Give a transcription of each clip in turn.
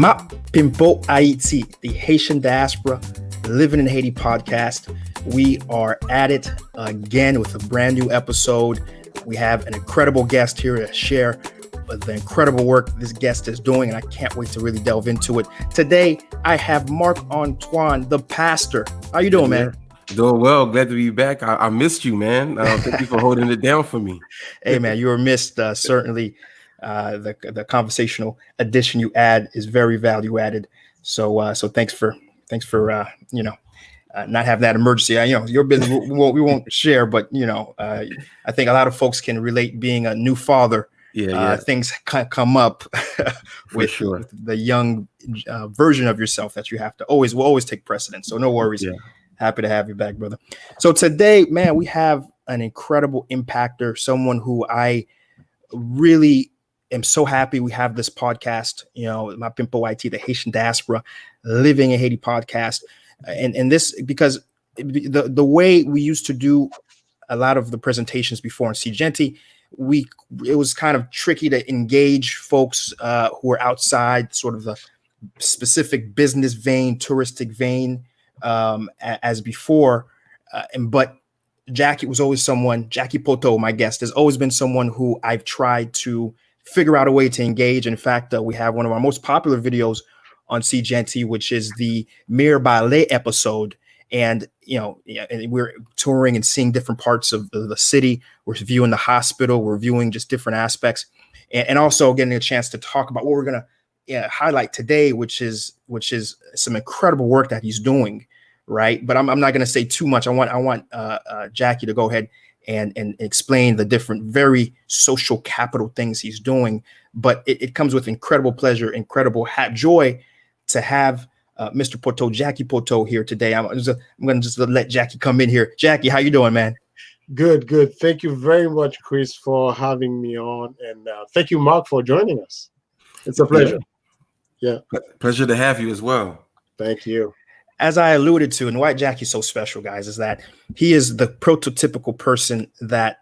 Ma Pimpo Haiti, the Haitian Diaspora, Living in Haiti podcast. We are at it again with a brand new episode. We have an incredible guest here to share the incredible work this guest is doing, and I can't wait to really delve into it. Today, I have Marc-Antoine, the pastor. How you doing, man? Doing well. Glad to be back. I missed you, man. Thank you for holding it down for me. Hey, man, you were missed. Certainly, the conversational addition you add is very value added. So thanks for not having that emergency. Your business we won't share, but I think a lot of folks can relate being a new father. Things come up with the young version of yourself that you have to will always take precedence. So no worries. Yeah. Happy to have you back, brother. So today, man, we have an incredible impactor, someone who I really am so happy we have this podcast, Ma Pimpo Haiti, the Haitian Diaspora, Living in Haiti podcast. And this, because the way we used to do a lot of the presentations before in CGenti, it was kind of tricky to engage folks who are outside sort of the specific business vein, touristic vein as before. But Jacky Poteau, my guest, has always been someone who I've tried to figure out a way to engage. In fact, we have one of our most popular videos on CGenti, which is the Mirebalais episode. And, we're touring and seeing different parts of the city. We're viewing the hospital. We're viewing just different aspects and also getting a chance to talk about what we're going to highlight today, which is some incredible work that he's doing. Right. But I'm not going to say too much. I want Jacky to go ahead and explain the different very social capital things he's doing. But it comes with incredible pleasure, incredible joy to have Mr. Poteau, Jacky Poteau, here today. I'm going to just let Jacky come in here. Jacky, how you doing, man? Good. Thank you very much, Chris, for having me on. And thank you, Mark, for joining us. It's a pleasure. Yeah. Pleasure to have you as well. Thank you. As I alluded to, and why Jacky's so special, guys, is that he is the prototypical person that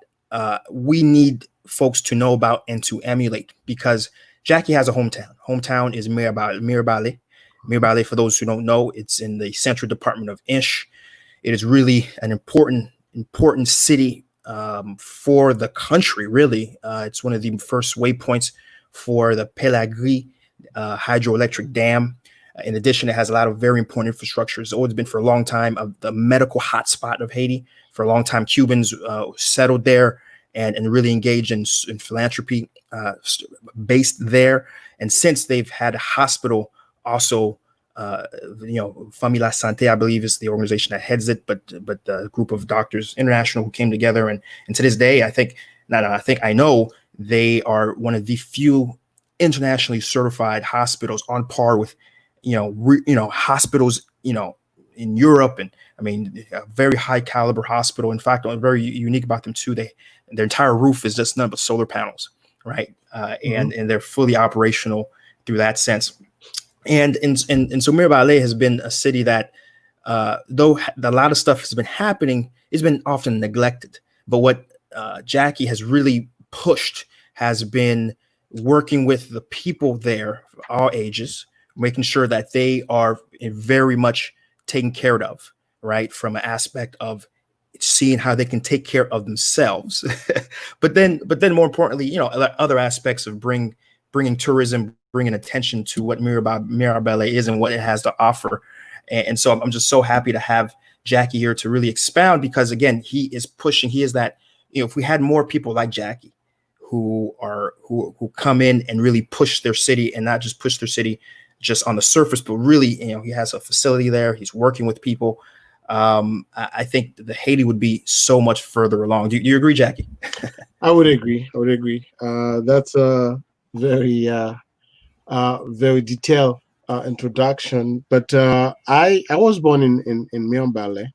we need folks to know about and to emulate, because Jacky has a hometown. Hometown is Mirebalais. Mirebalais, for those who don't know, it's in the central department of Ish. It is really an important city for the country, really. It's one of the first waypoints for the Pelagri hydroelectric dam. In addition, it has a lot of very important infrastructure. It's always been for a long time the medical hotspot of Haiti. For a long time, Cubans settled there and really engaged in philanthropy based there. And since they've had a hospital also, Famille Santé, I believe, is the organization that heads it, but a group of doctors international who came together. And to this day, I know they are one of the few internationally certified hospitals on par with hospitals, in Europe. And I mean, a very high caliber hospital. In fact, very unique about them too. Their entire roof is just nothing but solar panels, right? And they're fully operational through that sense. And so Mirebalais has been a city that, though a lot of stuff has been happening, it's been often neglected. But what Jacky has really pushed has been working with the people there, all ages, making sure that they are very much taken care of, right? From an aspect of seeing how they can take care of themselves. but then more importantly, other aspects of bringing tourism, bringing attention to what Mirebalais is and what it has to offer. And so I'm just so happy to have Jacky here to really expound, because again, he is that, if we had more people like Jacky who come in and really push their city, and not just push their city just on the surface, but really, he has a facility there. He's working with people. I think the Haiti would be so much further along. Do you agree, Jacky? I would agree. That's a very detailed introduction. But I was born in Mirebalais,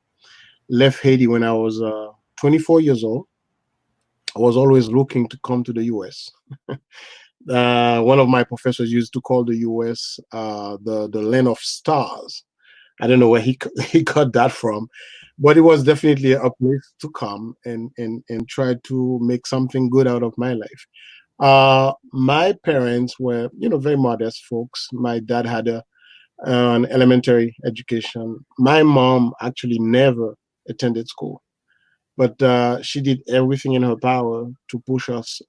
left Haiti when I was 24 years old. I was always looking to come to the U.S. One of my professors used to call the U.S. the land of stars. I don't know where he got that from, but it was definitely a place to come and try to make something good out of my life. My parents were, very modest folks. My dad had an elementary education. My mom actually never attended school, but she did everything in her power to push us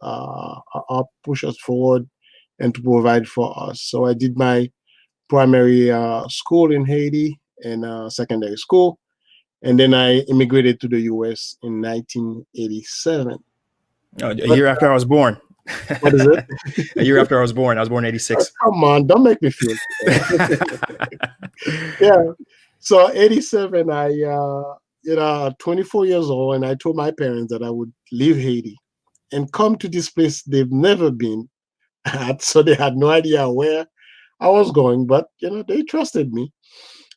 forward, and to provide for us. So I did my primary school in Haiti and secondary school, and then I immigrated to the U.S. in 1987. A year after I was born. What is it? A year after I was born. I was born in 86. Oh, come on, don't make me feel. Yeah. So 87, 24 years old, and I told my parents that I would leave Haiti and come to this place they've never been at. So they had no idea where I was going, but they trusted me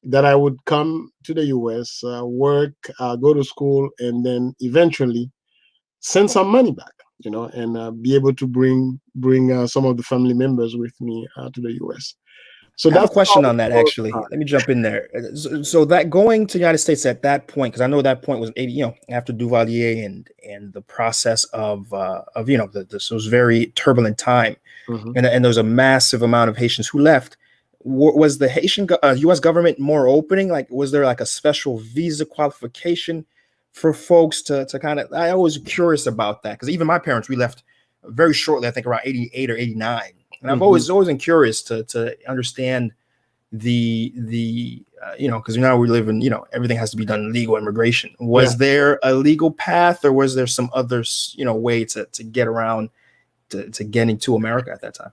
that I would come to the US, work, go to school, and then eventually send some money back, and be able to bring some of the family members with me to the US. So I have a question on that, actually. Let me jump in there. So that going to the United States at that point, because I know that point was 80, after Duvalier and the process of this was very turbulent time, and there was a massive amount of Haitians who left. Was the Haitian U.S. government more opening? Like, was there like a special visa qualification for folks to kind of? I was curious about that, because even my parents, we left very shortly. I think around 88 or 89. And I've always been curious to understand the because now we live in, everything has to be done legal immigration. Was there a legal path, or was there some other way to get around to getting to America at that time?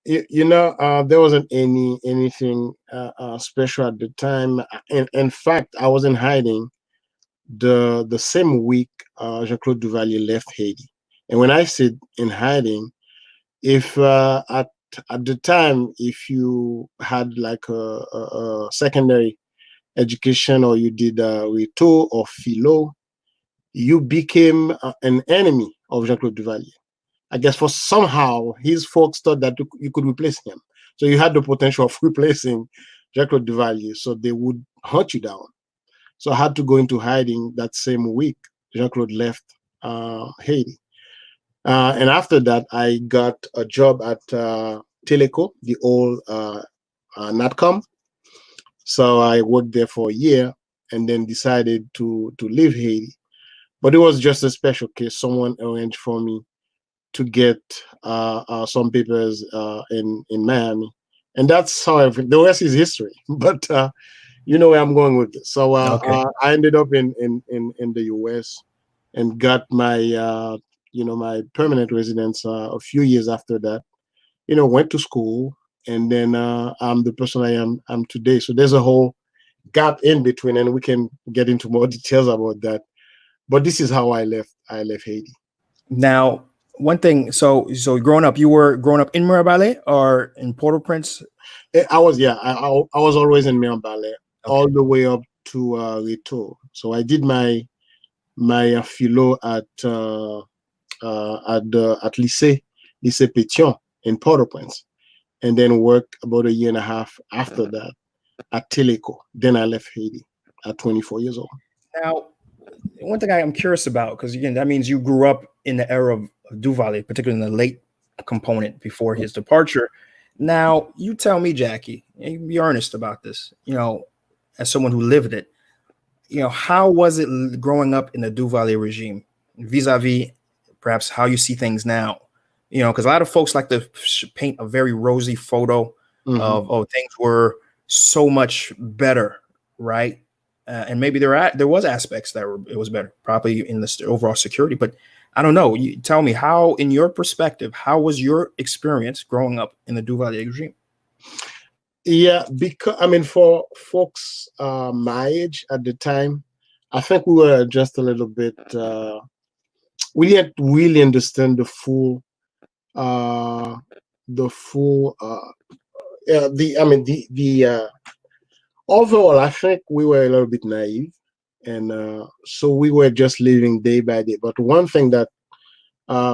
There wasn't anything special at the time. In fact, I was in hiding the same week Jean-Claude Duvalier left Haiti. And when I said in hiding, if at the time, if you had like a secondary education, or you did Rito or Philo, you became an enemy of Jean-Claude Duvalier. I guess for somehow his folks thought that you could replace him. So you had the potential of replacing Jean-Claude Duvalier, so they would hunt you down. So I had to go into hiding that same week Jean-Claude left Haiti. And after that, I got a job at Teleco, the old Natcom. So I worked there for a year, and then decided to leave Haiti. But it was just a special case. Someone arranged for me to get some papers in Miami, and that's how the rest is history. But you know where I'm going with this. So I ended up in the U.S. and got my my permanent residence a few years after that. Went to school, and then I'm the person I'm today. So there's a whole gap in between, and we can get into more details about that. But this is how I left Haiti. Now, one thing. So growing up, you were growing up in Mirebalais or in Port-au-Prince? I was always in Mirebalais, all the way up to Rito. So I did my philo at Lycée Pétion in Port-au-Prince, and then worked about a year and a half after that at Teleco. Then I left Haiti at 24 years old. Now, one thing I am curious about, because again, that means you grew up in the era of Duvalier, particularly in the late component before his departure. Now, you tell me, Jacky, and you can be earnest about this, as someone who lived it, how was it growing up in the Duvalier regime vis-a-vis perhaps how you see things now? Because a lot of folks like to paint a very rosy photo of things were so much better, right? And maybe there was aspects that it was better, probably in the overall security. But I don't know. You tell me, how, in your perspective, how was your experience growing up in the Duvalier regime? Yeah, because for folks my age at the time, I think we were just a little bit. We didn't really understand the full. Overall, I think we were a little bit naive, and so we were just living day by day. But one thing that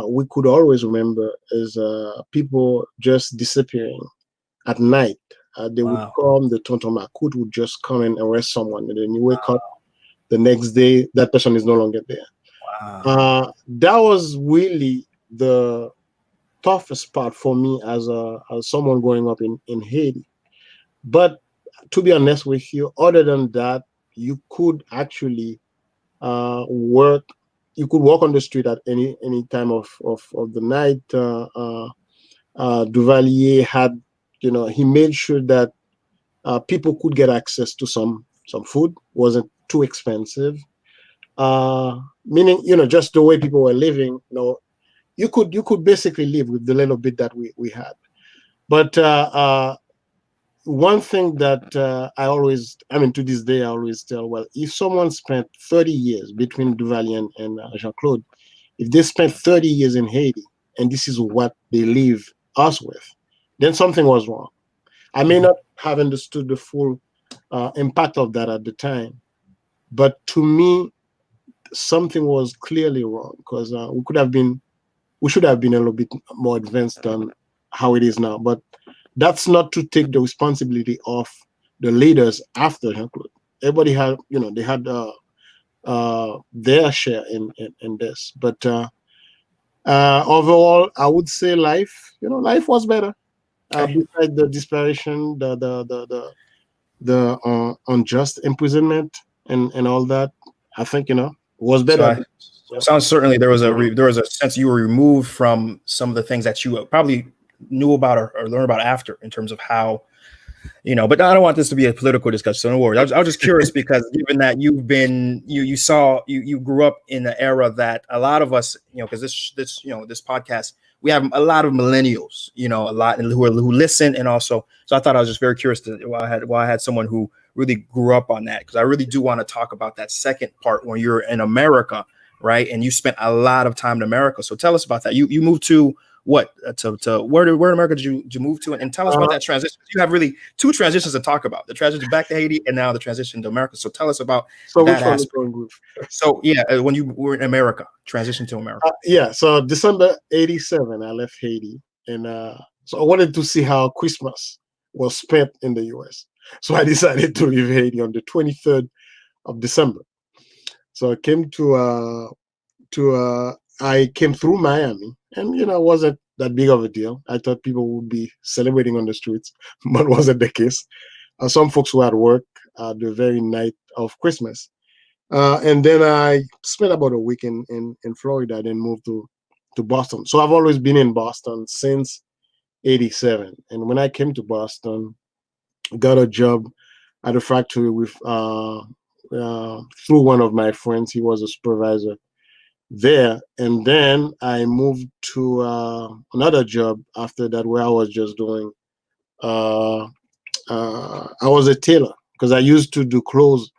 we could always remember is people just disappearing at night. They would come, the Tonton Macoute would just come and arrest someone, and then you wake up the next day, that person is no longer there. That was really the toughest part for me as someone growing up in Haiti. But to be honest with you, other than that, you could actually work. You could walk on the street at any time of the night. Duvalier had, he made sure that people could get access to some food. Wasn't too expensive. Meaning, just the way people were living. You could basically live with the little bit that we had. But one thing that to this day, I always tell, well, if someone spent 30 years between Duvalier and Jean-Claude, if they spent 30 years in Haiti, and this is what they leave us with, then something was wrong. I may not have understood the full impact of that at the time, but to me, something was clearly wrong, because we should have been a little bit more advanced than how it is now. But that's not to take the responsibility of the leaders after Jean-Claude. Everybody had, they had their share in this. But overall, I would say life was better. Besides the desperation, the unjust imprisonment and all that, I think was better. Sounds certainly there was a sense you were removed from some of the things that you probably knew about or learned about after, in terms of how, but I don't want this to be a political discussion, so no worries. I was just curious because given that you grew up in an era that a lot of us, because this podcast, we have a lot of millennials, a lot who listen, and also, so I thought I was just very curious why I had someone who really grew up on that, because I really do want to talk about that second part when you're in America, right? And you spent a lot of time in America. So tell us about that. You moved to what? To where in America did you move to? And tell us about that transition. You have really two transitions to talk about: the transition back to Haiti and now the transition to America. So tell us about that aspect. So yeah, when you were in America, transition to America. So December '87, I left Haiti, and so I wanted to see how Christmas was spent in the U.S. So I decided to leave Haiti on the 23rd of December. So I came I came through Miami, and it wasn't that big of a deal. I thought people would be celebrating on the streets, but wasn't the case. Some folks were at work the very night of Christmas, and then I spent about a week in Florida, then moved to Boston. So I've always been in Boston since '87, and when I came to Boston, got a job at a factory with through one of my friends. He was a supervisor there, and then I moved to another job after that, where I was just doing I was a tailor, because I used to do clothes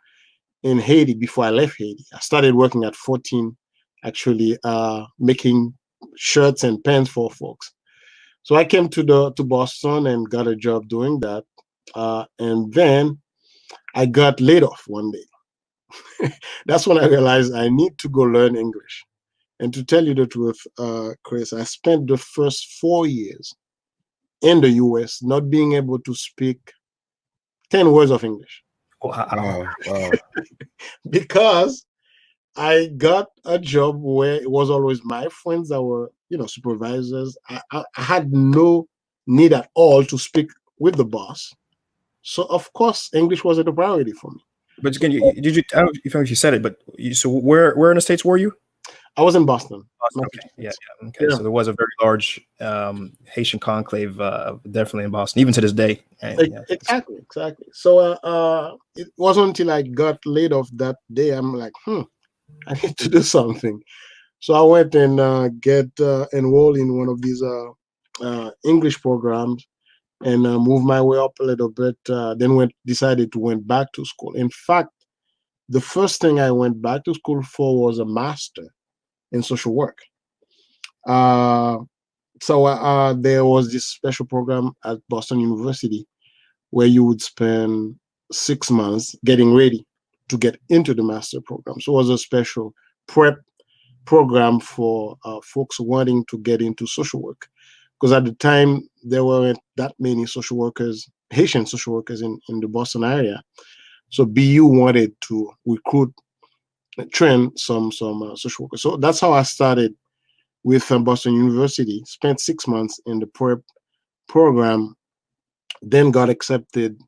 in Haiti before I left Haiti. I started working at 14, actually, making shirts and pants for folks. So I came to Boston and got a job doing that, and then I got laid off one day. That's when I realized I need to go learn English. And to tell you the truth, Chris, I spent the first 4 years in the US not being able to speak 10 words of English. Wow. Because I got a job where it was always my friends that were, supervisors. I had no need at all to speak with the boss. So, of course, English wasn't a priority for me. But I don't know if you said it, but so where in the States were you? I was in Boston. Okay. Yeah. Okay. Yeah. So there was a very large Haitian conclave, definitely in Boston, even to this day. And, exactly. So it wasn't until I got laid off that day, I'm like, I need to do something. So I went and get enrolled in one of these English programs, and moved my way up a little bit. Then decided to went back to school. In fact, the first thing I went back to school for was a master in social work. So there was this special program at Boston University where you would spend 6 months getting ready to get into the master program. So it was a special prep program for folks wanting to get into social work. Because at the time, there weren't that many social workers, Haitian social workers in the Boston area. So BU wanted to recruit, train some social workers. So that's how I started with Boston University, spent 6 months in the prep program, then got accepted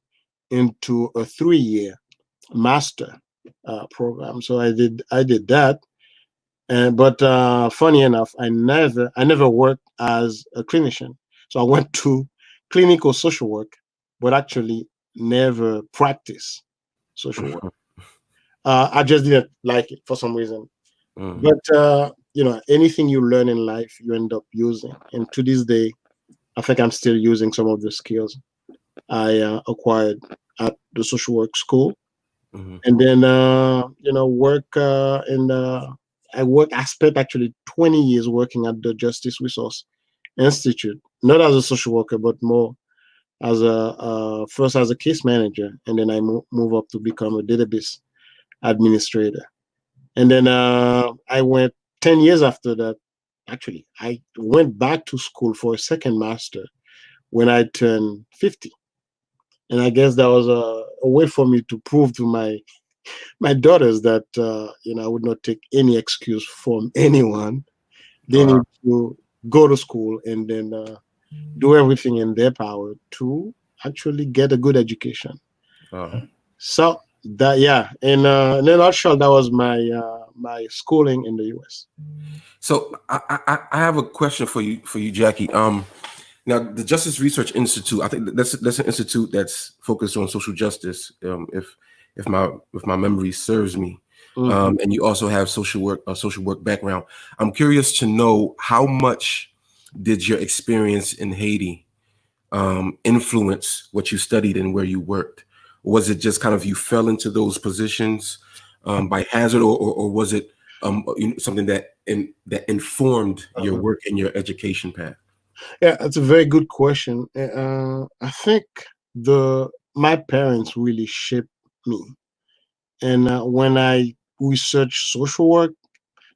into a 3-year master program. So I did that. But funny enough, I never worked as a clinician. So I went to clinical social work, but actually never practiced social work. I just didn't like it for some reason. But anything you learn in life, you end up using. And to this day, I think I'm still using some of the skills I acquired at the social work school. And then I spent actually 20 years working at the Justice Resource Institute, not as a social worker, but more as first as a case manager, and then I move up to become a database administrator. And then I went 10 years after that. Actually, I went back to school for a second master when I turned 50. And I guess that was a way for me to prove to my daughters that I would not take any excuse from anyone. They need to go to school and then do everything in their power to actually get a good education. So that in a nutshell, that was my schooling in the U.S. So I have a question for you, Jacky. Now, the Justice Research Institute, I think that's an institute that's focused on social justice, if my memory serves me. And you also have social work background. I'm curious to know, how much did your experience in Haiti influence what you studied and where you worked? Was it just kind of you fell into those positions by hazard, or was it something that informed your work and your education path? Yeah, that's a very good question. I think my parents really shaped me. And when I researched social work,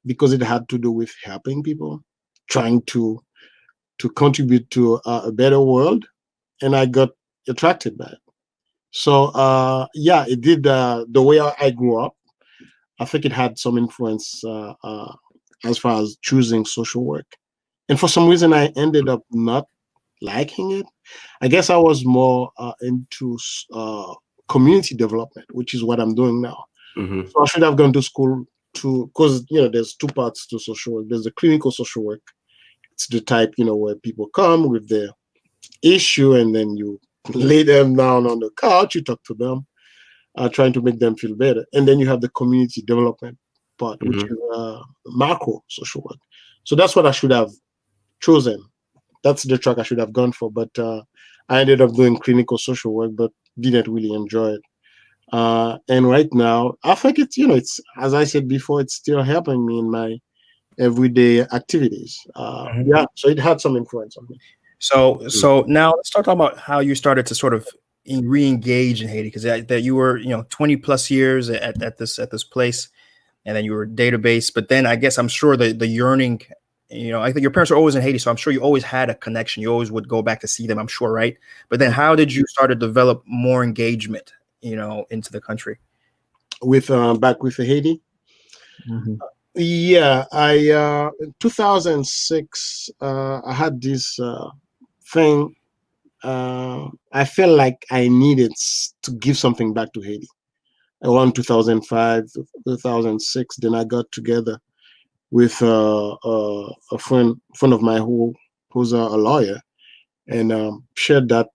because it had to do with helping people, trying to contribute to a better world, and I got attracted by it. So it did. The way I grew up, I think it had some influence as far as choosing social work. And for some reason, I ended up not liking it. I guess I was more into community development, which is what I'm doing now. So I should have gone to school because there's two parts to social work. There's the clinical social work. It's the type where people come with their issue, and then you lay them down on the couch, you talk to them, trying to make them feel better. And then you have the community development part, which is macro social work. So that's what I should have chosen. That's the track I should have gone for. But I ended up doing clinical social work, but didn't really enjoy it. And right now, I think it's as I said before, it's still helping me in my everyday activities. So it had some influence on me. So now let's talk about how you started to sort of re-engage in Haiti, because that you were 20 plus years at this place, and then you were database. But then I guess I'm sure the yearning, I think your parents were always in Haiti, so I'm sure you always had a connection. You always would go back to see them, I'm sure, right? But then how did you start to develop more engagement, into the country? With back with Haiti? Yeah, in 2006, I had this thing. I felt like I needed to give something back to Haiti. Around 2005, 2006, then I got together with a friend of mine who's a lawyer, and shared that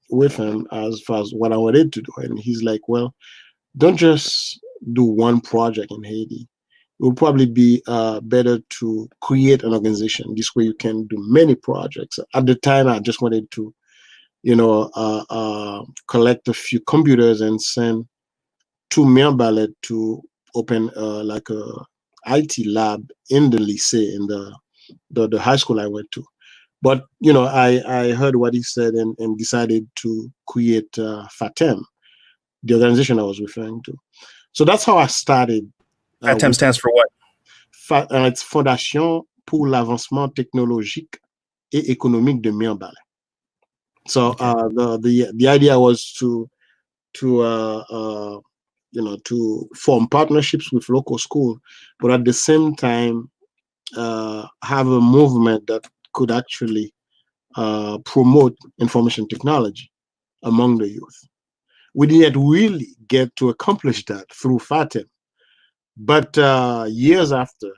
with him as far as what I wanted to do. And he's like, well, don't just do one project in Haiti. It would probably be better to create an organization. This way you can do many projects. At the time, I just wanted to, collect a few computers and send to Mirabelli to open like a IT lab in the lycée, in the high school I went to. But I heard what he said and decided to create FATEM, the organization I was referring to. So that's how I started. FATEM stands for what? It's Fondation pour l'avancement technologique et économique de Mirabelli. So the idea was to form partnerships with local schools, but at the same time have a movement that could actually promote information technology among the youth. We didn't really get to accomplish that through FATEM, but years after,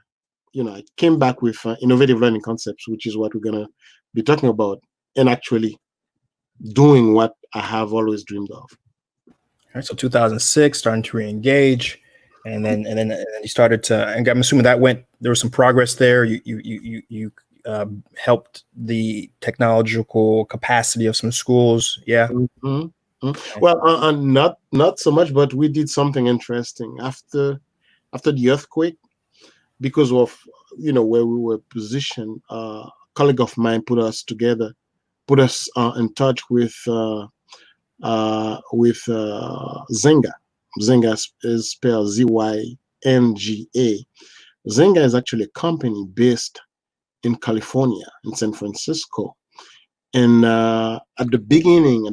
I came back with innovative learning concepts, which is what we're gonna be talking about, and actually doing what I have always dreamed of. All right, so 2006, starting to re-engage, and then you started to. And I'm assuming there was some progress there. You helped the technological capacity of some schools. Yeah. Mm-hmm. Mm-hmm. Well, not so much, but we did something interesting after the earthquake, because of where we were positioned. A colleague of mine put us in touch with Zynga. Zynga is spelled Zynga. Zynga is actually a company based in California, in San Francisco. And at the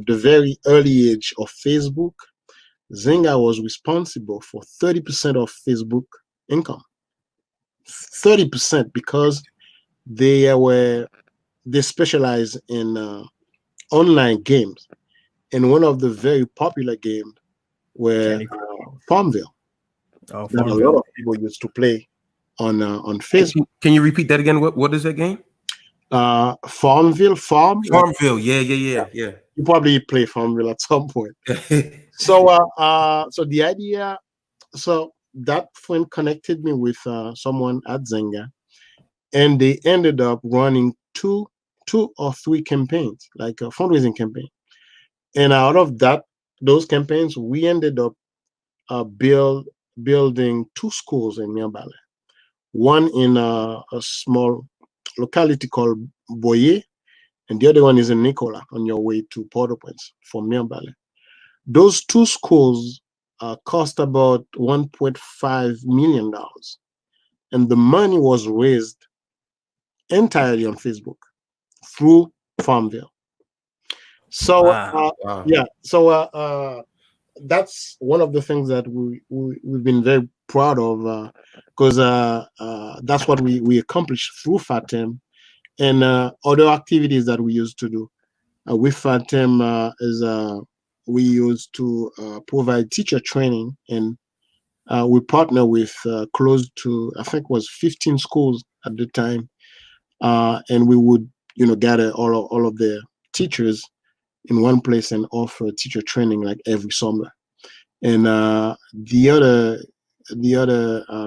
very early age of Facebook, Zynga was responsible for 30% of Facebook income. 30%, because they specialize in online games. And one of the very popular games were Farmville. Oh, that Farmville. A lot of people used to play on Facebook. Can you repeat that again? What is that game? Farmville. Farmville. Yeah. You probably play Farmville at some point. So the idea, that friend connected me with someone at Zynga, and they ended up running two or three campaigns, like a fundraising campaign. And out of those campaigns, we ended up building two schools in Mirabelli. One in a small locality called Boyer, and the other one is in Nicola, on your way to Port-au-Prince from Mirabelli. Those two schools cost about $1.5 million, and the money was raised entirely on Facebook through Farmville. So that's one of the things that we've been very proud of, because that's what we accomplished through FATEM, and other activities that we used to do with FATEM is we used to provide teacher training, and we partner with close to, I think, was 15 schools at the time, and we would gather all of their teachers in one place and offer teacher training like every summer. And the other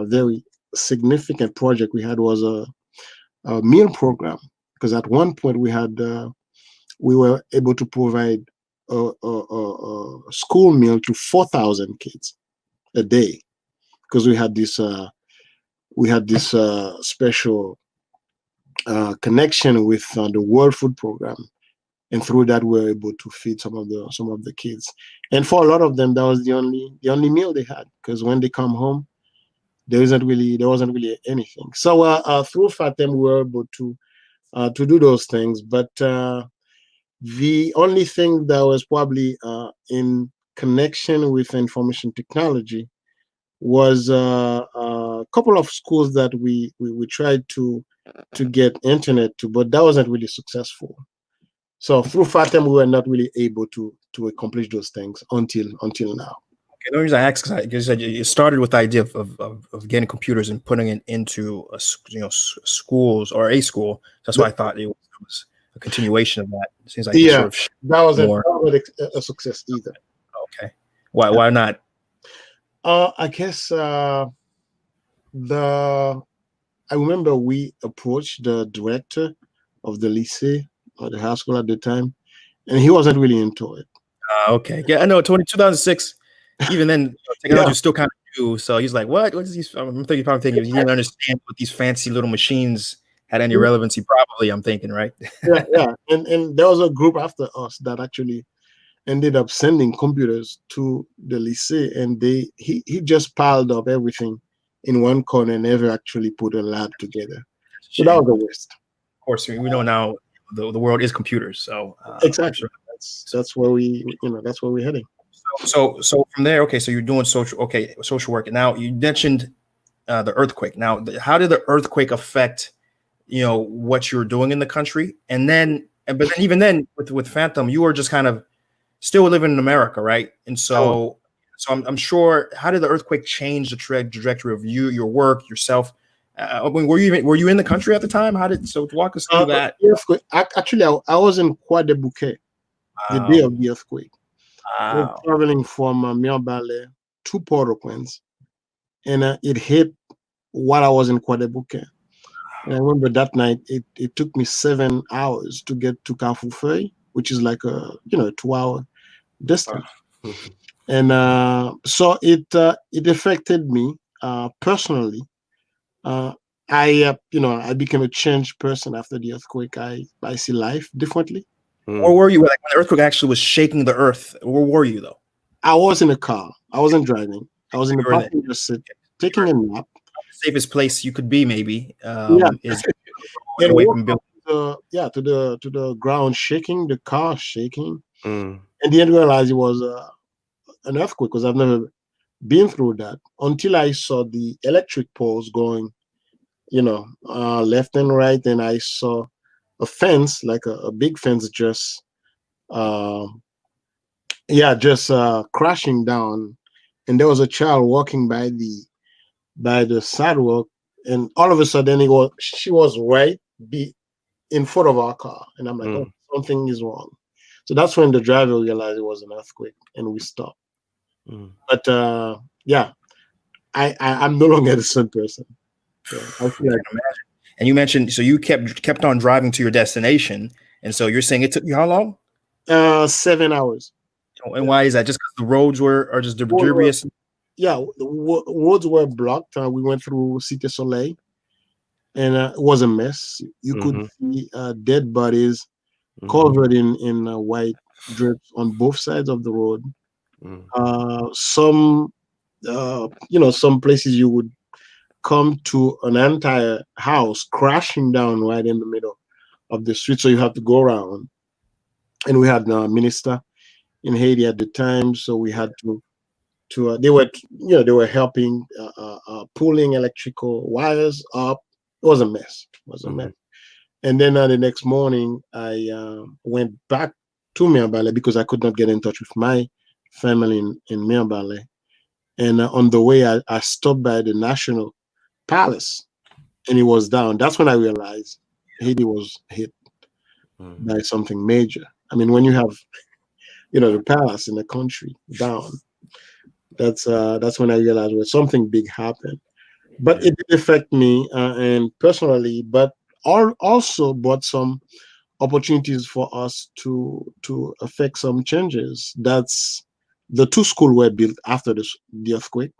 very significant project we had was a meal program, because at one point we were able to provide a school meal to 4,000 kids a day, because we had this special connection with the World Food Program, and through that we were able to feed some of the kids. And for a lot of them, that was the only meal they had, because when they come home, there wasn't really anything. So through FATEM, we were able to do those things. But the only thing that was probably in connection with information technology was a couple of schools that we tried to get internet to, but that wasn't really successful. So through FATEM, we were not really able to accomplish those things until now. Okay, the reason I asked, because you started with the idea of getting computers and putting it into schools or a school. That's why I thought it was a continuation of that. It seems like that wasn't a success either. Okay, why not? I guess I remember we approached the director of the lycée or the high school at the time, and he wasn't really into it. Okay, yeah, I know. 2006. Even then, technology was still kind of new. So he's like, "What? What is these?" I'm probably thinking he didn't understand what these fancy little machines had any relevancy. Probably, I'm thinking, right? yeah. And there was a group after us that actually ended up sending computers to the lycée, and he just piled up everything in one corner and never actually put a lab together. So that was the worst. Of course, we know now the world is computers. So exactly, that's where that's where we're heading. So from there, okay. So you're doing social work. Now you mentioned the earthquake. Now, how did the earthquake affect, what you were doing in the country? And then, but then even then with Phantom, you were just kind of still living in America, right? And so I'm sure, how did the earthquake change the trajectory of you, your work, yourself? Were you in the country at the time? Walk us through that. Earthquake. Actually, I was in Croix de Bouquet the day of the earthquake. I was traveling from Mirebalais to Port-au-Prince, and it hit while I was in Croix de Bouquet. And I remember that night, it took me 7 hours to get to Carrefour Feuille, which is like a 2-hour distance. And so it affected me personally. I became a changed person after the earthquake. I see life differently. Where were you? Like when the earthquake actually was shaking the earth, where were you though? I was in a car. I wasn't driving. I was in the passenger seat, taking a nap. The safest place you could be, maybe. Is away from to the ground, shaking, the car shaking, and didn't realize it was an earthquake because I've never been through that until I saw the electric poles going, left and right, and I saw a fence, like a big fence, just crashing down, and there was a child walking by the sidewalk, and all of a sudden she was right in front of our car, and I'm like, oh, something is wrong. So that's when the driver realized it was an earthquake, and we stopped. But I'm no longer the same person. So I feel like. And you mentioned, so you kept on driving to your destination, and so you're saying it took you how long? 7 hours. And why is that? Just because the roads are just debris? The roads were blocked. We went through Cité Soleil, and it was a mess. You could see dead bodies covered in white drips on both sides of the road. Some places you would come to an entire house crashing down right in the middle of the street, so you have to go around. And we had a minister in Haiti at the time, so we had to they were helping pulling electrical wires up. It was a mess. And then the next morning I went back to Mirabelli because I could not get in touch with my family in Mirabelli. And on the way I stopped by the National Palace, and it was down. That's when I realized Haiti was hit by something major. I mean, when you have the palace in the country down, that's when I realized something big happened. But it did affect me and personally, but also brought some opportunities for us to affect some changes. That's the 2 schools were built after the earthquake,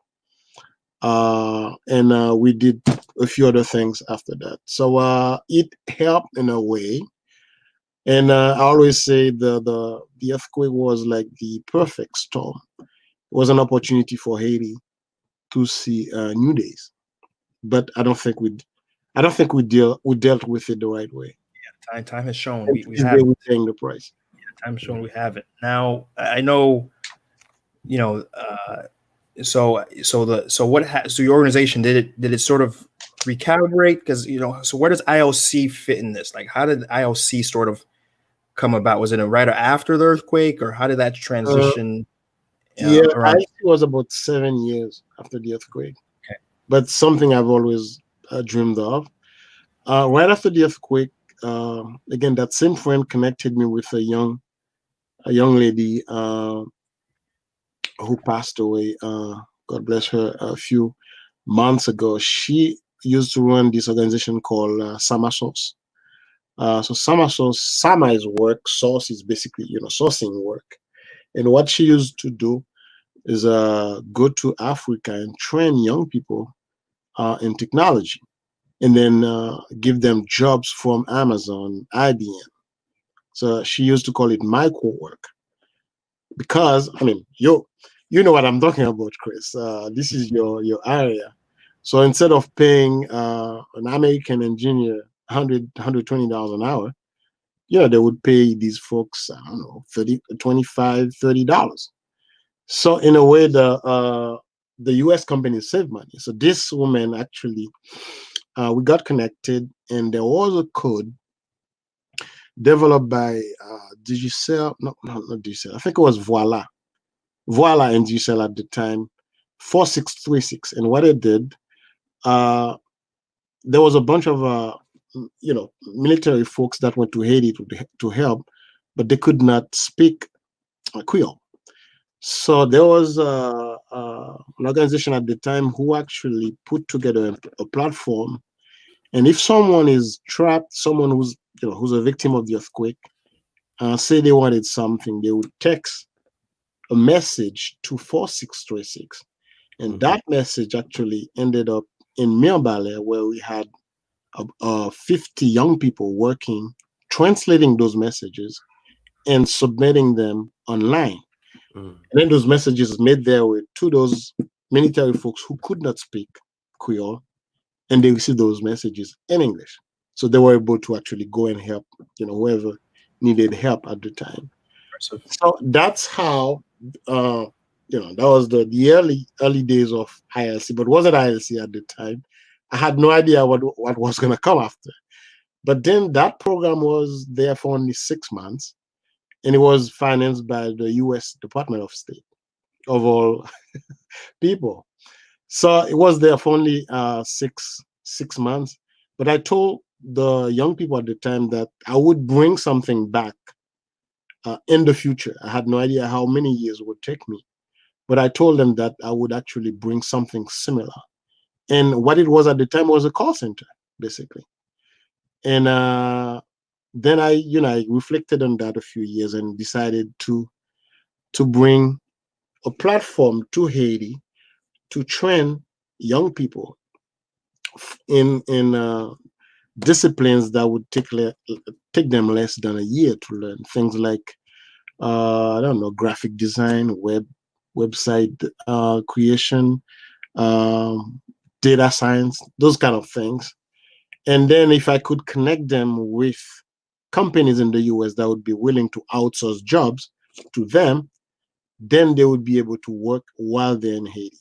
and we did a few other things after that. So it helped in a way. And I always say the earthquake was like the perfect storm. It was an opportunity for Haiti to see new days, but I don't think we dealt with it the right way. Yeah, time has shown we're paying the price. Yeah, time has shown we haven't. Now I know, so your organization did it sort of recalibrate, because so where does ILC fit in this? Like, how did ILC sort of come about? Was it right after the earthquake, or how did that transition? ILC was about 7 years after the earthquake. Okay. But something I've always dreamed of. Right after the earthquake, again, that same friend connected me with a young lady who passed away. God bless her. A few months ago, she used to run this organization called Sama Source. So Sama is work. Source is basically sourcing work. And what she used to do is go to Africa and train young people in technology, and then give them jobs from Amazon, IBM. So she used to call it micro work, because you know what I'm talking about, Chris. This is your area. So instead of paying an American engineer $120 an hour, they would pay these folks, I don't know, $30, $25, $30. So in a way, the US companies save money. So this woman actually, we got connected, and there was a code developed by Digicel, not Digicel, I think it was Voila and Digicel at the time, 4636. And what it did, there was a bunch of military folks that went to Haiti to help, but they could not speak Creole. So there was an organization at the time who actually put together a platform, and if someone is trapped, someone who's a victim of the earthquake, say they wanted something, they would text a message to 4636, and that message actually ended up in Mirebalais, where we had 50 young people working, translating those messages and submitting them online. And then those messages made their way to those military folks who could not speak Creole, and they received those messages in English. So they were able to actually go and help, whoever needed help at the time. So that's how, that was the early days of ILC, but wasn't ILC at the time. I had no idea what was going to come after. But then that program was there for only 6 months, and it was financed by the U.S. Department of State, of all people. So it was there for only 6 months. But I told the young people at the time that I would bring something back in the future. I had no idea how many years it would take me, but I told them that I would actually bring something similar. And what it was at the time was a call center, basically. And then I reflected on that a few years and decided to bring a platform to Haiti to train young people in disciplines that would take them less than a year to learn. Things like I don't know, graphic design, website creation, data science, those kind of things. And then if I could connect them with companies in the US that would be willing to outsource jobs to them, then they would be able to work while they're in Haiti.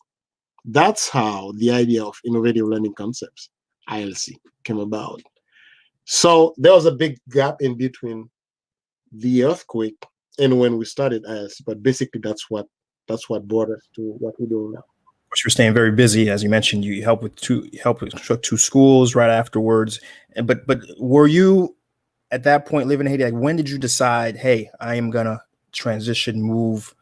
That's how the idea of innovative learning concepts, ILC, came about. So there was a big gap in between the earthquake and when we started ILC, but basically that's what brought us to what we're doing now. Of course, you're staying very busy, as you mentioned. You help with construct 2 schools right afterwards. But were you at that point living in Haiti? Like, when did you decide, hey, I am gonna transition, move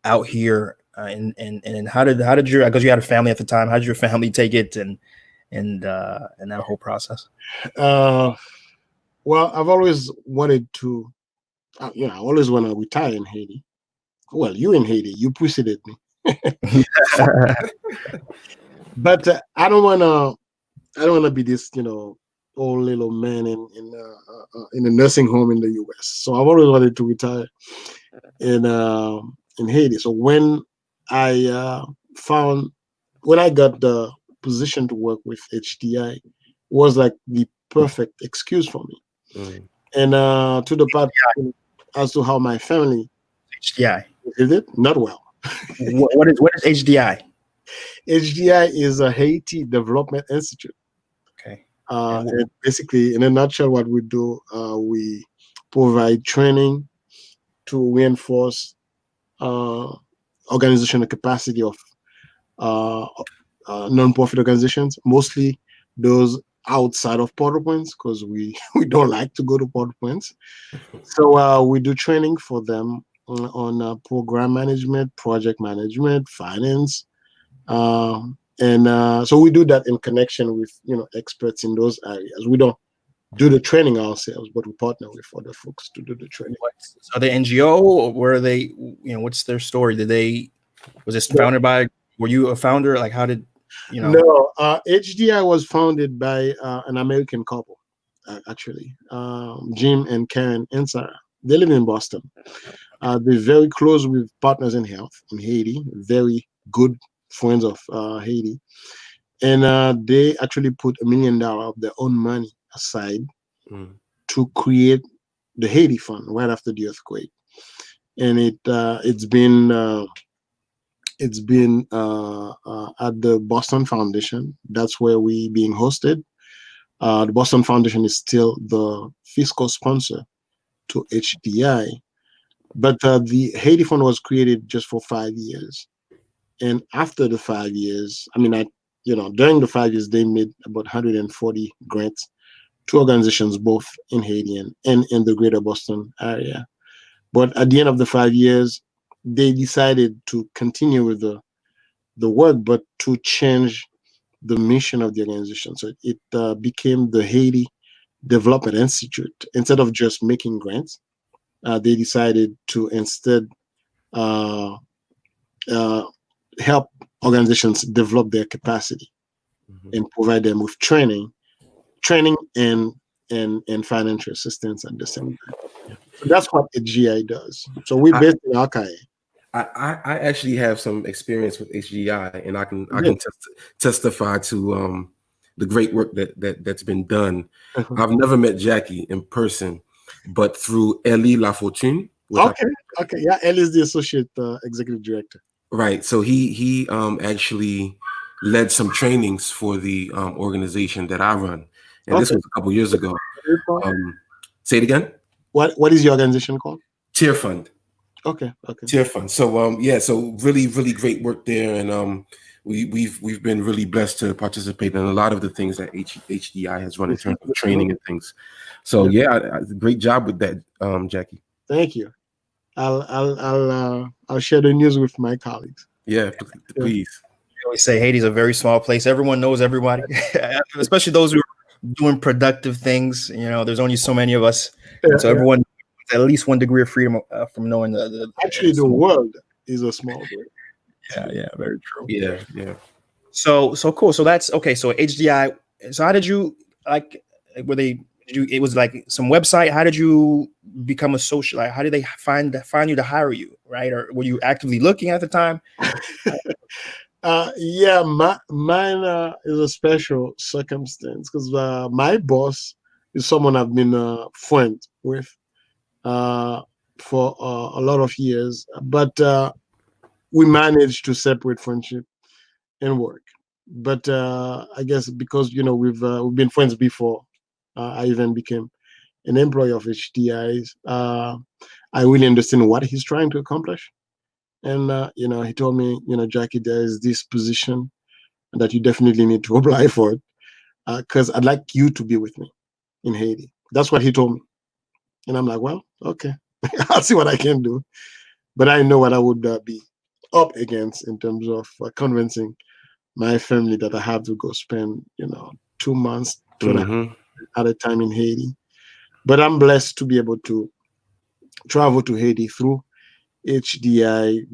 out here? And how did your, because you had a family at the time, how did your family take it and that whole process? Well, I've always wanted to, I always want to retire in Haiti. Well, you in Haiti, you preceded me. But I don't want to be this, old little man in a nursing home in the US. So I've always wanted to retire in Haiti. So when I got the position to work with HDI, was like the perfect excuse for me. And to the part as to how my family HDI is it not well. what is HDI? HDI is a Haiti Development Institute. Okay. And basically, in a nutshell, what we do, we provide training to reinforce organizational capacity of nonprofit organizations, mostly those outside of Port-au-Prince, because we don't like to go to Port-au-Prince. So we do training for them on program management, project management, finance, and so we do that in connection with experts in those areas. We don't do the training ourselves, but we partner with other folks to do the training. Are they NGO, or were they? What's their story? Was this founded by? Were you a founder? Like, how did No, HDI was founded by an American couple, actually, Jim and Karen and Sarah. They live in Boston. They're very close with Partners in Health in Haiti, very good friends of Haiti. And they actually put $1 million of their own money aside to create the Haiti Fund right after the earthquake. And it's been it's been at the Boston Foundation. That's where we being hosted. The Boston Foundation is still the fiscal sponsor to HDI, but the Haiti Fund was created just for 5 years. And after the 5 years, during the 5 years, they made about 140 grants to organizations both in Haiti and in the greater Boston area. But at the end of the 5 years, they decided to continue with the work, but to change the mission of the organization. So it became the Haiti Development Institute. Instead of just making grants, they decided to instead help organizations develop their capacity and provide them with training and financial assistance at the same time. So that's what HGI does. So we based in Alcaide. I actually have some experience with HGI, and I can testify to the great work that's been done. I've never met Jacky in person, but through Elie Lafortune. Okay, yeah, Elie is the associate executive director. Right. So he actually led some trainings for the organization that I run, and this was a couple years ago. Say it again. What is your organization called? Tier Fund. Okay. Tier Fund. So so really great work there, and we've been really blessed to participate in a lot of the things that HDI has run in terms of training and things. So great job with that, Jacky. Thank you. I'll share the news with my colleagues. Yeah, please. I always say Haiti's a very small place. Everyone knows everybody, especially those who are doing productive things. There's only so many of us, so everyone has at least one degree of freedom from knowing Actually, the world is a small place. Yeah, very true. Yeah. So cool. So that's okay. So HDI. So how did you it was like some website? How did you become a social? Like, how did they find you to hire you? Right? Or were you actively looking at the time? Mine is a special circumstance because my boss is someone I've been friends with for a lot of years, but we managed to separate friendship and work. But I guess because we've been friends before I even became an employee of HDI, I really understand what he's trying to accomplish. And he told me, Jacky, there is this position that you definitely need to apply for it because I'd like you to be with me in Haiti. That's what he told me. And I'm like, well, okay, I'll see what I can do. But I know what I would be up against in terms of convincing my family that I have to go spend, 2 months at a time in Haiti. But I'm blessed to be able to travel to Haiti through HDI,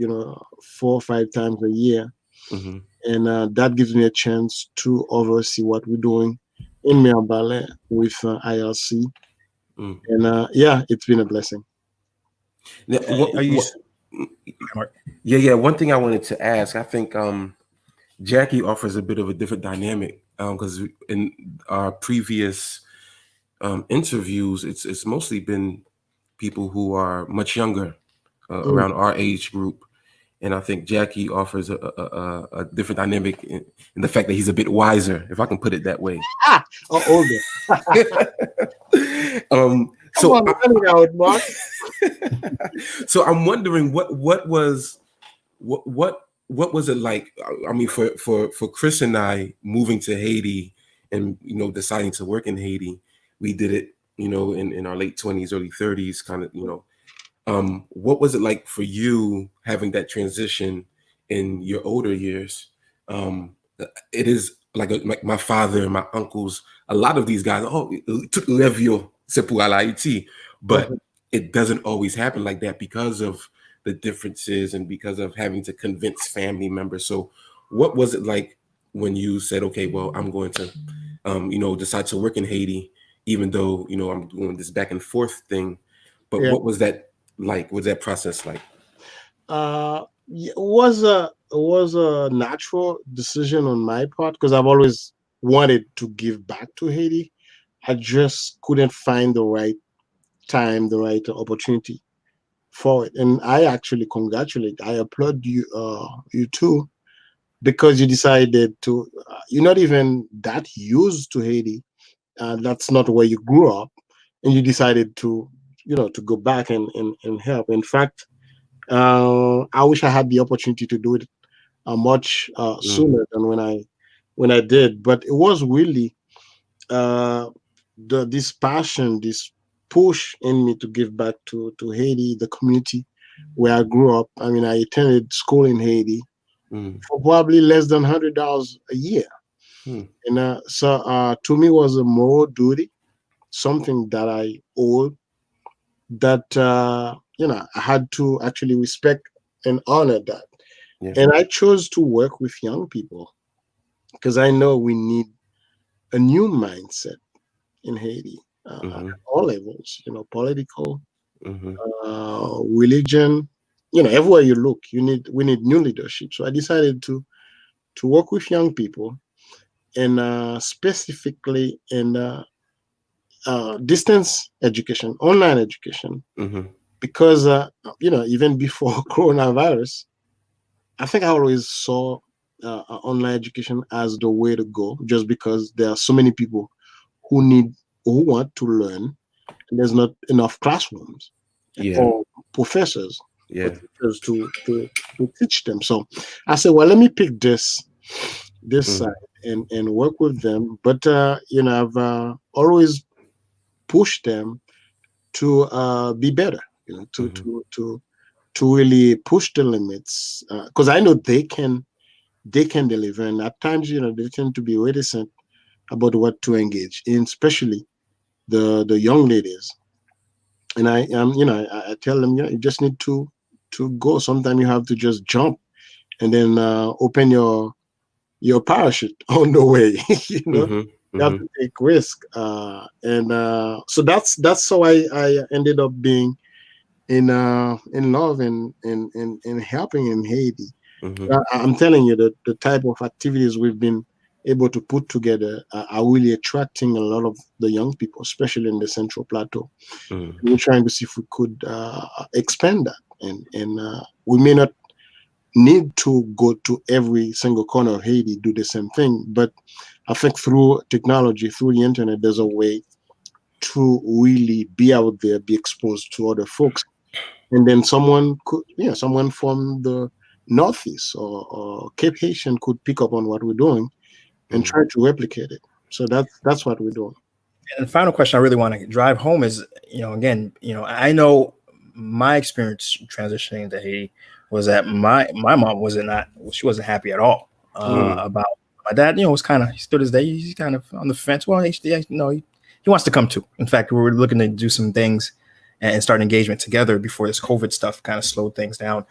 4 or 5 times a year. And that gives me a chance to oversee what we're doing in Mirebalais with ILC. And it's been a blessing. Now, one thing I wanted to ask, I think Jacky offers a bit of a different dynamic because in our previous interviews, it's mostly been people who are much younger, around our age group, and I think Jacky offers a different dynamic in the fact that he's a bit wiser, if I can put it that way. Older. So I'm wondering what was it like? I mean, for Chris and I moving to Haiti and deciding to work in Haiti, we did it in our late 20s, early 30s, kind of what was it like for you having that transition in your older years? It is like my father and my uncles, a lot of these guys, tout levio c'est pour aller Haïti, but it doesn't always happen like that because of the differences and because of having to convince family members. So what was it like when you said, okay, well, I'm going to, decide to work in Haiti, even though, I'm doing this back and forth thing, but what was that like? What was that process like? It was a natural decision on my part because I've always wanted to give back to Haiti. I just couldn't find the right time, the right opportunity for it. And I actually I applaud you, you too, because you decided to, you're not even that used to Haiti. That's not where you grew up. And you decided to, to go back and help. In fact, I wish I had the opportunity to do it much sooner than when I did. But it was really this passion, this push in me to give back to Haiti, the community where I grew up. I mean, I attended school in Haiti for probably less than $100 a year. And so to me, it was a moral duty, something that I owed, that I had to actually respect and honor that. Yeah. And I chose to work with young people because I know we need a new mindset in Haiti at all levels, political, religion, everywhere you look, we need new leadership. So I decided to work with young people, and specifically in distance education, online education, because even before coronavirus, I think I always saw online education as the way to go, just because there are so many people who want to learn, and there's not enough classrooms or professors or teachers to teach them. So I said, well, let me pick this side and work with them. But I've always pushed them to be better, to really push the limits, because I know they can deliver. And at times, they tend to be reticent about what to engage in, especially the young ladies. And I tell them, you just need to go. Sometimes you have to just jump and then open your parachute on the way. You have to take risk, so that's how I ended up being in love and in helping in Haiti. I'm telling you that the type of activities we've been able to put together are really attracting a lot of the young people, especially in the Central Plateau. We're trying to see if we could expand that, and we may not need to go to every single corner of Haiti, do the same thing, but I think through technology, through the internet, there's a way to really be out there, be exposed to other folks. And then someone from the Northeast or Cape Haitian could pick up on what we're doing and try to replicate it. So that's what we're doing. And the final question I really want to drive home is, again, I know my experience transitioning into Haiti was that my mom wasn't happy at all about my dad. Was kind of, he stood his day. He's kind of on the fence. Well, he wants to come too. In fact, we were looking to do some things and start engagement together before this COVID stuff kind of slowed things down.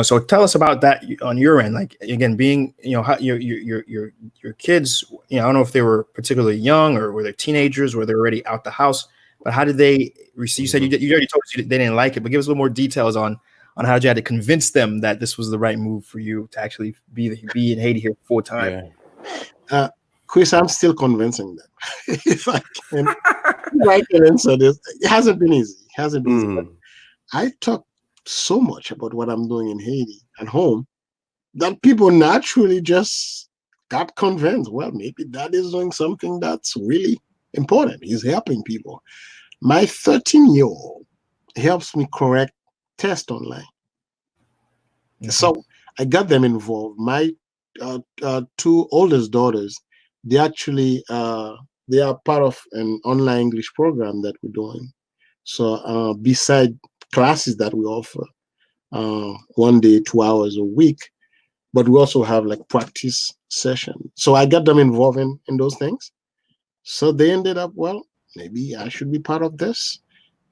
So tell us about that on your end. Like, again, being, how your kids, I don't know if they were particularly young or were they teenagers, were they already out the house, but how did they receive? You said you already told us they didn't like it, but give us a little more details on how you had to convince them that this was the right move for you to actually be in Haiti here full time. Chris, I'm still convincing them. If I can answer this, it hasn't been easy. But I talk so much about what I'm doing in Haiti at home that people naturally just got convinced. Well, maybe Dad is doing something that's really important. He's helping people. My 13-year-old helps me correct tests online. So I got them involved. My two oldest daughters, they actually they are part of an online English program that we're doing. So beside classes that we offer 1 day, 2 hours a week, but we also have like practice session. So I got them involved in those things. So they ended up, well, maybe I should be part of this.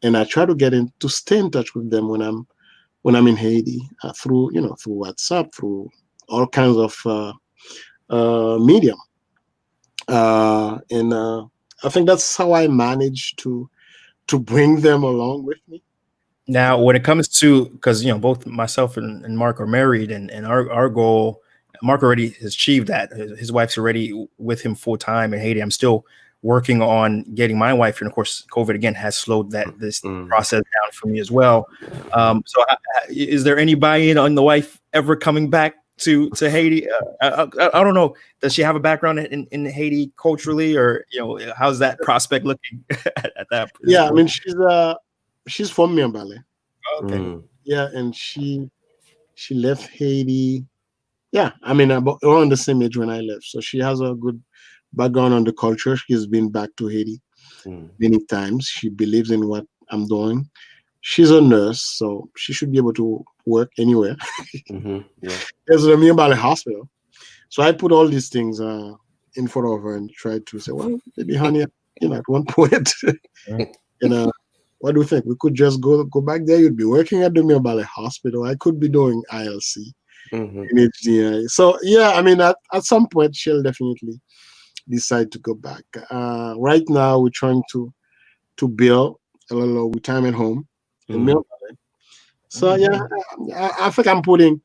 And I try to stay in touch with them when I'm in Haiti through WhatsApp, through all kinds of medium. And I think that's how I managed to bring them along with me. Now, when it comes to, because both myself and Mark are married, and our goal, Mark already has achieved that. His wife's already with him full time in Haiti. I'm still working on getting my wife here. And of course, COVID again has slowed this process down for me as well. So is there any buy-in on the wife ever coming back to Haiti? I don't know. Does she have a background in Haiti culturally, or how's that prospect looking at that? Yeah, I mean, she's from Mirebalais. Okay. Yeah, and she left Haiti. Yeah, I mean, about around the same age when I left. So she has a good background on the culture. She's been back to Haiti many times. She believes in what I'm doing. She's a nurse, so she should be able to work anywhere. Yeah. There's a Mirabelli hospital. So I put all these things in front of her and tried to say, well, maybe honey, at one point, what do you think? We could just go back there. You'd be working at the Mirabelli hospital. I could be doing ILC. So yeah, I mean, at some point she'll definitely decide to go back. Right now we're trying to build a little retirement home in Mirebalais. So yeah, I think I'm putting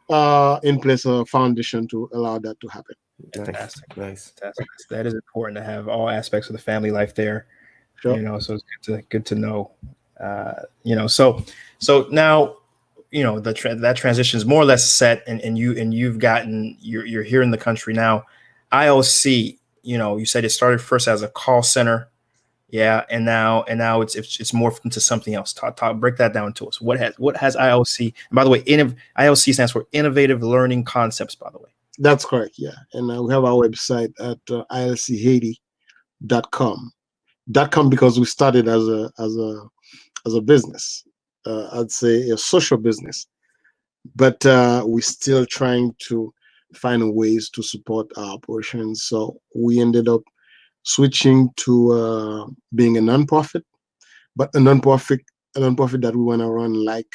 in place a foundation to allow that to happen. Fantastic. Nice. That is important to have all aspects of the family life there. Sure. So it's good to know. So now that transition is more or less set, and you've gotten you're here in the country now. ILC, you said it started first as a call center, and now it's morphed into something else. Break that down to us. What has ILC? And by the way, ILC stands for Innovative Learning Concepts. By the way, that's correct. Yeah, and we have our website at ilchaiti.com. Because we started as a business. I'd say a social business, but we're still trying to find ways to support our operations. So we ended up switching to being a nonprofit, but a nonprofit that we want to run like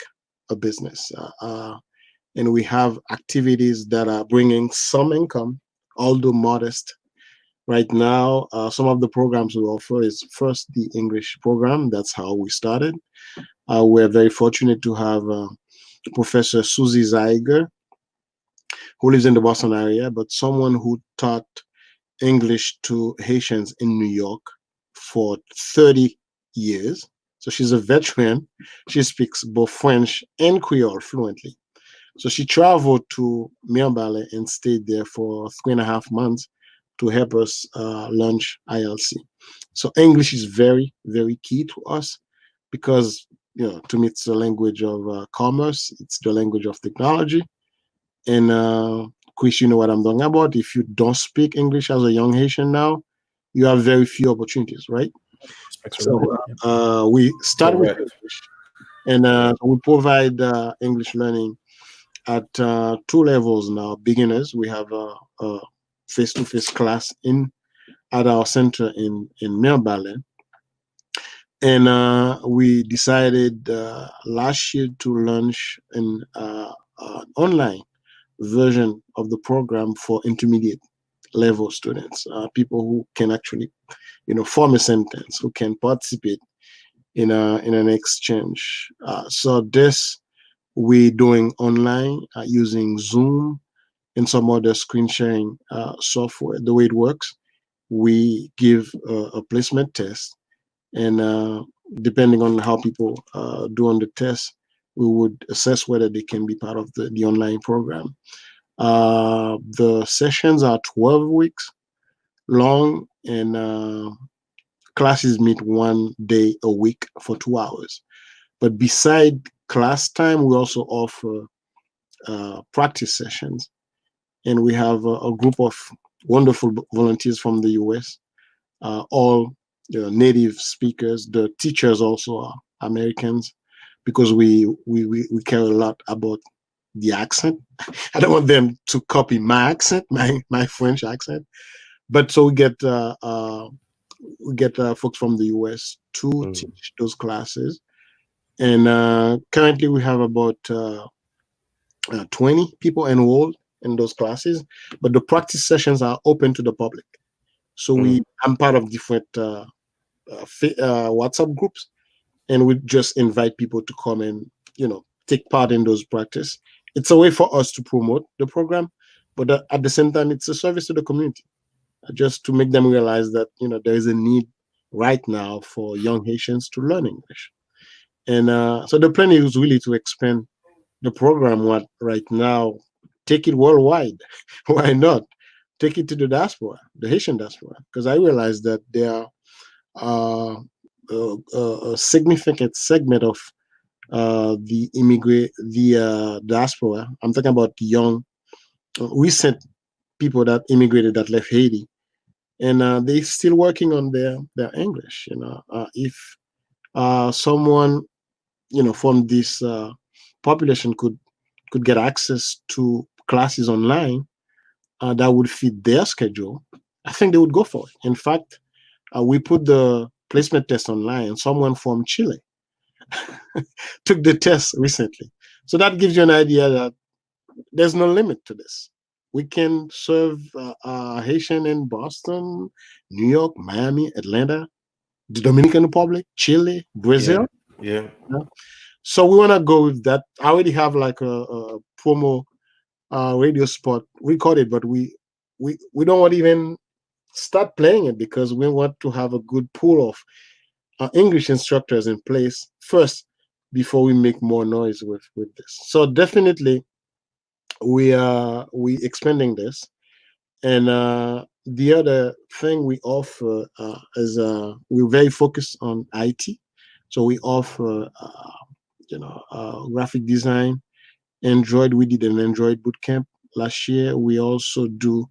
a business. And we have activities that are bringing some income, although modest. Right now, some of the programs we offer is first the English program. That's how we started. We're very fortunate to have Professor Susie Zeiger, who lives in the Boston area, but someone who taught English to Haitians in New York for 30 years. So she's a veteran. She speaks both French and Creole fluently. So she traveled to Mirebalais and stayed there for 3.5 months to help us launch ILC. So English is very, very key to us because, to me, it's the language of commerce. It's the language of technology. And Chris, you know what I'm talking about. If you don't speak English as a young Haitian now, you have very few opportunities, right? So we start with English, and we provide English learning at 2 levels now. Beginners, we have a face-to-face class at our center in Mirebalais. And we decided last year to launch an online version of the program for intermediate level students, people who can actually, form a sentence, who can participate in an exchange. So this we're doing online using Zoom and some other screen sharing software. The way it works, we give a placement test, and depending on how people do on the test, we would assess whether they can be part of the online program. The sessions are 12 weeks long, and classes meet 1 day a week for 2 hours. But beside class time, we also offer practice sessions. And we have a group of wonderful volunteers from the US, all native speakers. The teachers also are Americans, because we care a lot about the accent. I don't want them to copy my accent, my French accent. But so we get folks from the US to teach those classes. And currently we have about 20 people enrolled in those classes, but the practice sessions are open to the public. So I'm part of different WhatsApp groups, and we just invite people to come and take part in those practice. It's a way for us to promote the program, but at the same time, it's a service to the community. just to make them realize that, you know, there is a need right now for young Haitians to learn English. And so the plan is really to expand the program right now, take it worldwide. Why not? Take it to the diaspora, the Haitian diaspora, because I realize that there are a significant segment of the diaspora. I'm talking about the young, recent people that immigrated, that left Haiti, and they're still working on their English. You know, if someone, you know, from this population could get access to classes online that would fit their schedule, I think they would go for it. In fact, we put the placement test online. Someone from Chile took the test recently. So that gives you an idea that there's no limit to this. We can serve Haitian in Boston, New York, Miami, Atlanta, the Dominican Republic, Chile, Brazil. Yeah. So we want to go with that. I already have like a promo radio spot recorded, but we don't want to even start playing it because we want to have a good pool of English instructors in place first before we make more noise with this. So definitely we expanding this. And the other thing we offer is we're very focused on IT. So we offer graphic design, Android. We did an Android bootcamp last year. We also do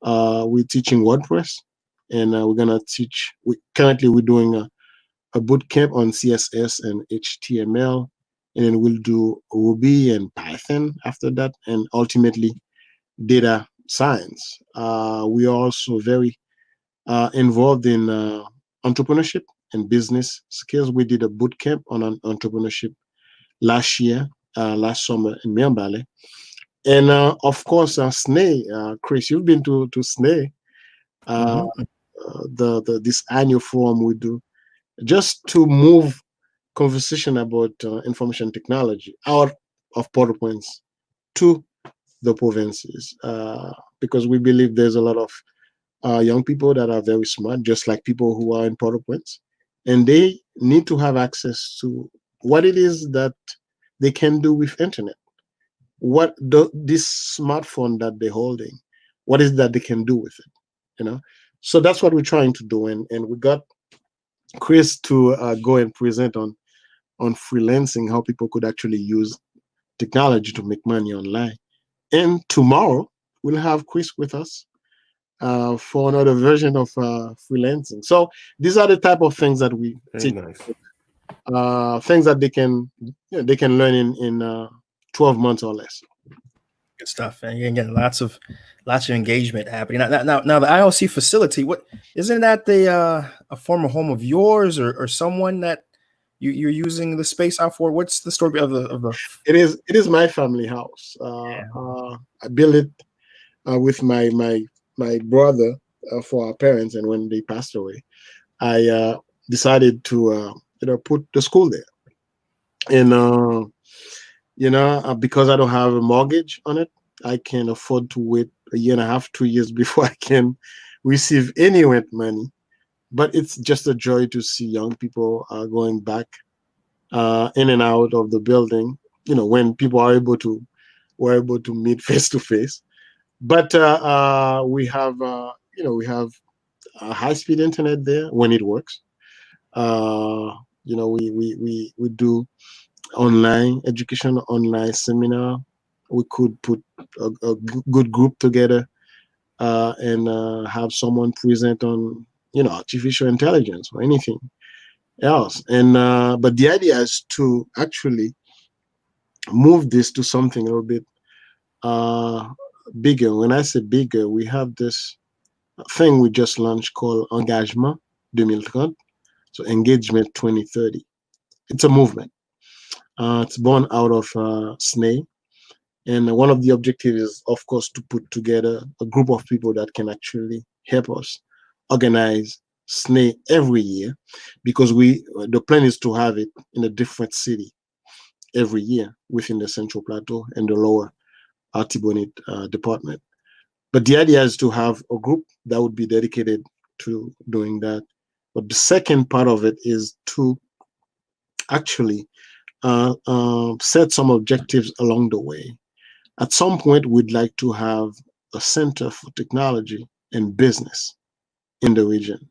we're teaching WordPress, and we're gonna teach. We're doing a bootcamp on CSS and HTML, and then we'll do Ruby and Python after that, and ultimately data science. We are also very involved in entrepreneurship and business skills. We did a bootcamp on entrepreneurship last year, last summer in Mirabelli. And of course, SNEI, Chris, you've been to SNEI, this annual forum we do, just to move conversation about information technology out of Port-au-Prince to the provinces, because we believe there's a lot of young people that are very smart, just like people who are in Port-au-Prince, and they need to have access to what it is that they can do with internet. What this smartphone that they're holding, what is that they can do with it, you know? So that's what we're trying to do, and we got Chris to go and present on freelancing, how people could actually use technology to make money online. And tomorrow we'll have Chris with us for another version of freelancing. So these are the type of things that we teach, things that they can learn in 12 months or less. Good stuff, and you're getting lots of engagement happening now. The ILC facility, what isn't that a former home of yours or someone that you're using the space out for? What's the story of the? It is my family house. I built it with my brother for our parents, and when they passed away, I decided to put the school there, and because I don't have a mortgage on it, I can afford to wait a year and a half, 2 years before I can receive any rent money. But it's just a joy to see young people going back in and out of the building, when people are able to meet face to face. But we have high-speed internet there when it works. We do online education, online seminar. We could put a good group together and have someone present on artificial intelligence or anything else. And but the idea is to actually move this to something a little bit bigger. When I say bigger, we have this thing we just launched called Engagement 2030. So Engagement 2030. It's a movement. It's born out of SNEI. And one of the objectives is, of course, to put together a group of people that can actually help us organize SNEI every year, because the plan is to have it in a different city every year within the Central Plateau and the lower Artibonite department. But the idea is to have a group that would be dedicated to doing that. But the second part of it is to actually set some objectives along the way. At some point, we'd like to have a center for technology and business in the region,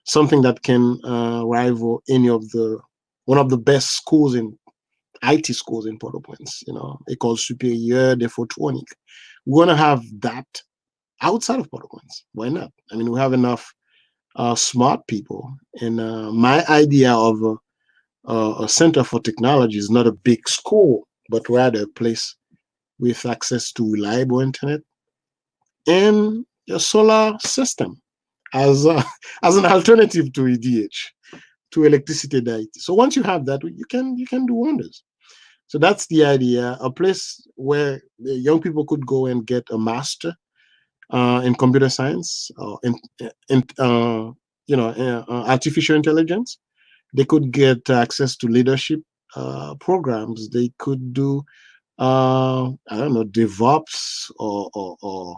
something that can rival any of one of the best schools in IT schools in Port-au-Prince, École Supérieure des Photoniques. We want to have that outside of Port-au-Prince. Why not? I mean, we have enough smart people. And my idea of a center for technology is not a big school, but rather a place with access to reliable internet and a solar system as an alternative to EDH, to electricity and IT. So once you have that, you can do wonders. So that's the idea, a place where the young people could go and get a master in computer science or artificial intelligence. They could get access to leadership programs. They could do I don't know, DevOps or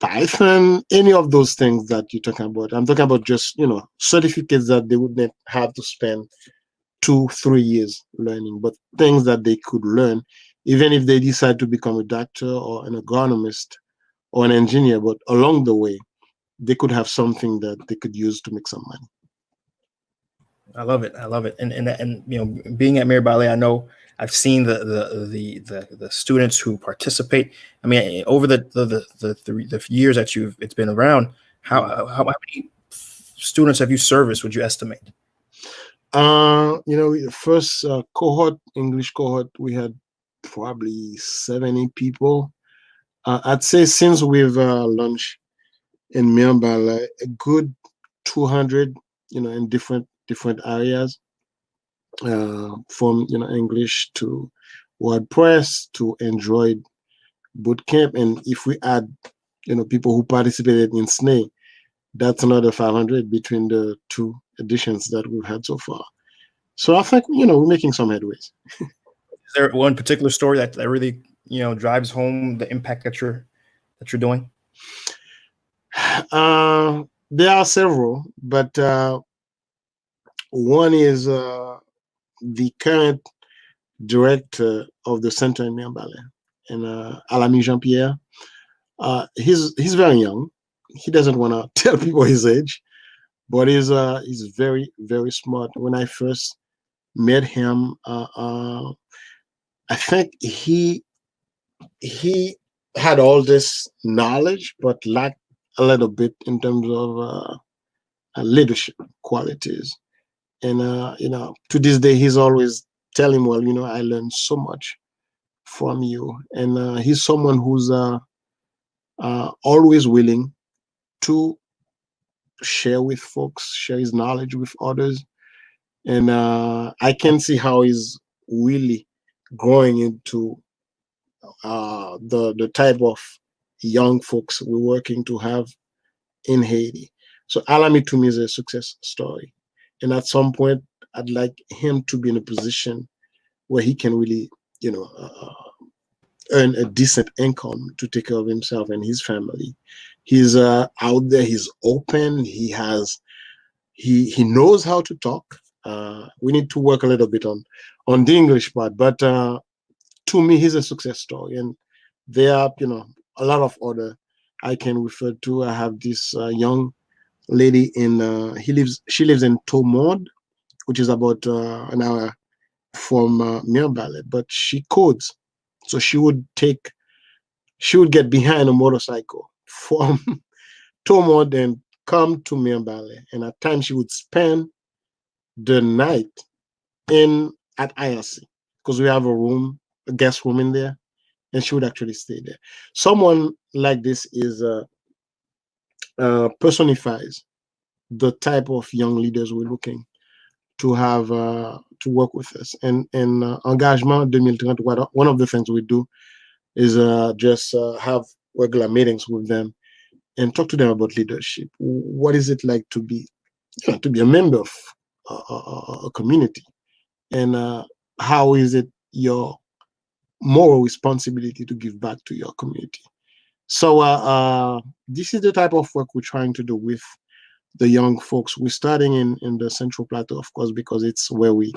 Python, any of those things that you're talking about. I'm talking about just certificates that they wouldn't have to spend 2-3 years learning, but things that they could learn even if they decide to become a doctor or an agronomist or an engineer. But along the way, they could have something that they could use to make some money. I love it. And being at Mirebalais, I know I've seen the students who participate. I mean, over the years that it's been around, how many students have you serviced, would you estimate? The first English cohort, we had probably 70 people. I'd say since we've launched in Mirebalais, a good 200, in different areas, from English to WordPress to Android bootcamp. And if we add people who participated in SNEI, that's another 500 between the two editions that we've had so far. So I think we're making some headways. Is there one particular story that really drives home the impact that you're doing? There are several, but one is the current director of the center in Mirebalais, and Alami Jean-Pierre. He's very young. He doesn't want to tell people his age, but he's very, very smart. When I first met him, I think he had all this knowledge, but lacked a little bit in terms of leadership qualities. And to this day, he's always telling, well, I learned so much from you. And he's someone who's always willing to share with folks, share his knowledge with others. And I can see how he's really growing into the type of young folks we're working to have in Haiti. So Alami to me is a success story. And at some point, I'd like him to be in a position where he can really, earn a decent income to take care of himself and his family. He's out there. He's open. He knows how to talk. We need to work a little bit on the English part, but to me, he's a success story. And there are, a lot of other I can refer to. I have this young lady she lives in Tomod, which is about an hour from Mirabelli, but she codes. So she would get behind a motorcycle from Tomod and come to Mirabelli, and at times she would spend the night at IRC because we have a guest room in there, and she would actually stay there. Someone like this is personifies the type of young leaders we're looking to have to work with us. And Engagement 2030, one of the things we do is just have regular meetings with them and talk to them about leadership. What is it like to be a member of a community, and how is it your moral responsibility to give back to your community? So this is the type of work we're trying to do with the young folks. We're starting in the Central Plateau, of course, because it's where we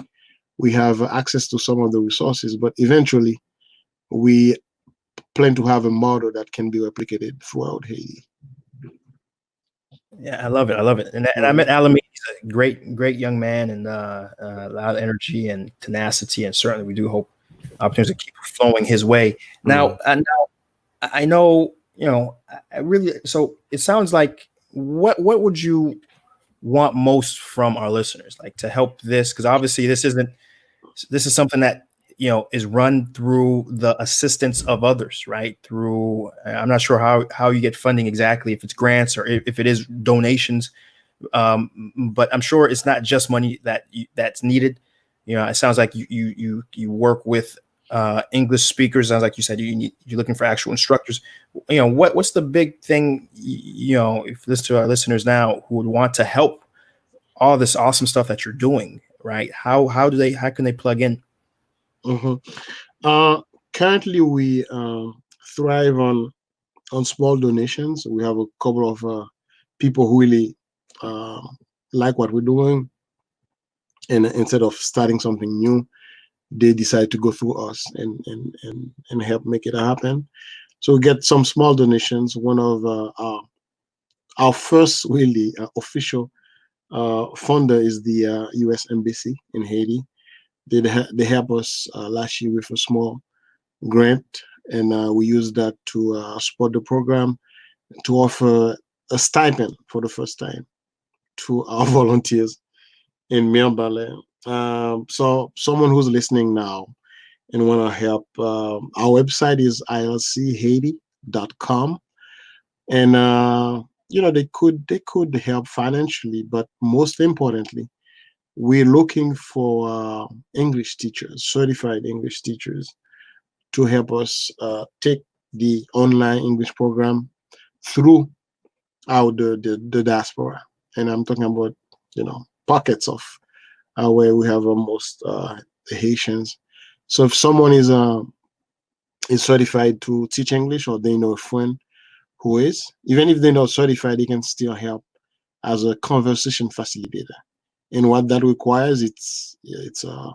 have access to some of the resources, but eventually we plan to have a model that can be replicated throughout Haiti. Yeah, I love it. I love it. And I met Alameda. He's a great young man, and a lot of energy and tenacity. And certainly, we do hope opportunities to keep flowing his way. Now, I know, I really. So it sounds like what would you want most from our listeners, like to help this? Because obviously, this is something that is run through the assistance of others, right? Through, I'm not sure how you get funding exactly, if it's grants or if it is donations, but I'm sure it's not just money that's needed. It sounds like you work with English speakers. Sounds like you said you're looking for actual instructors. What's the big thing? If listen to our listeners now who would want to help all this awesome stuff that you're doing, right? How can they plug in? Currently, we thrive on small donations. We have a couple of people who really like what we're doing, and instead of starting something new, they decide to go through us and help make it happen. So we get some small donations. One of our first really official funder is the U.S. Embassy in Haiti. They help us last year with a small grant, and we use that to support the program, to offer a stipend for the first time to our volunteers in Mirebalais. So someone who's listening now and want to help, our website is ilchaiti.com, and they could help financially, but most importantly, we're looking for English teachers, certified English teachers, to help us take the online English program through the diaspora. And I'm talking about, pockets of where we have almost the Haitians. So if someone is certified to teach English, or they know a friend who is, even if they're not certified, they can still help as a conversation facilitator. And what that requires, it's a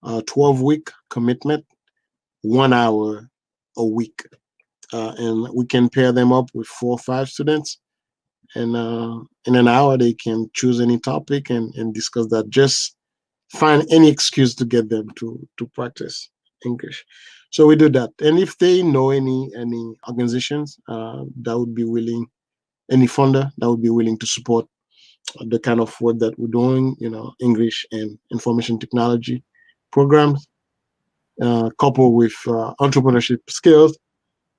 12-week commitment, 1 hour a week, and we can pair them up with 4 or 5 students, and in an hour they can choose any topic and discuss that. Just find any excuse to get them to practice English. So we do that. And if they know any organizations that would be willing, any funder that would be willing to support the kind of work that we're doing, English and information technology programs, coupled with entrepreneurship skills,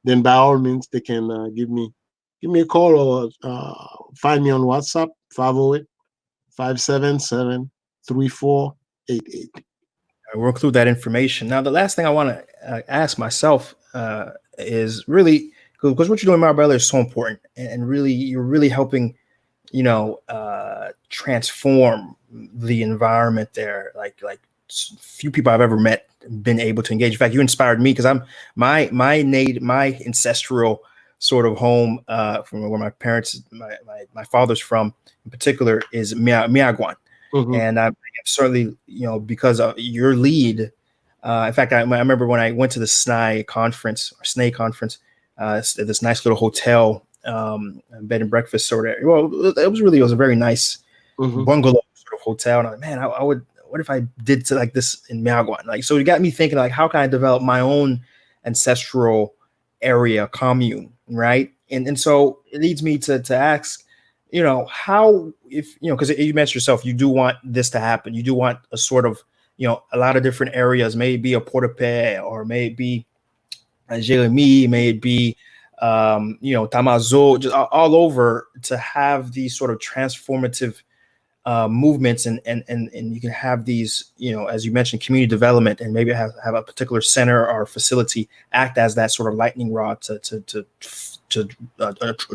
then by all means they can give me a call, or find me on WhatsApp, 508-577-3488. We'll include that information. Now, the last thing I want to ask myself is really, because what you're doing, Mirabelli, is so important, and really, you're really helping, transform the environment there. Like few people I've ever met been able to engage. In fact, you inspired me, because I'm my ancestral sort of home from where my parents, my father's from in particular, is Miagwan. And I'm certainly, because of your lead. In fact, I remember when I went to the SNEI conference, this nice little hotel, bed and breakfast sort of. Well, it was a very nice bungalow sort of hotel. And I'm like, man, I would. What if I did like this in Miagwan? Like, so it got me thinking, like, how can I develop my own ancestral area commune, right? And so it leads me to ask, how, if, because you mentioned yourself, you do want this to happen. You do want a sort of, a lot of different areas, maybe a Port-au-Paix, or maybe a Jérémie, maybe, Tamazo, just all over, to have these sort of transformative movements, and you can have these, as you mentioned, community development, and maybe have a particular center or facility act as that sort of lightning rod to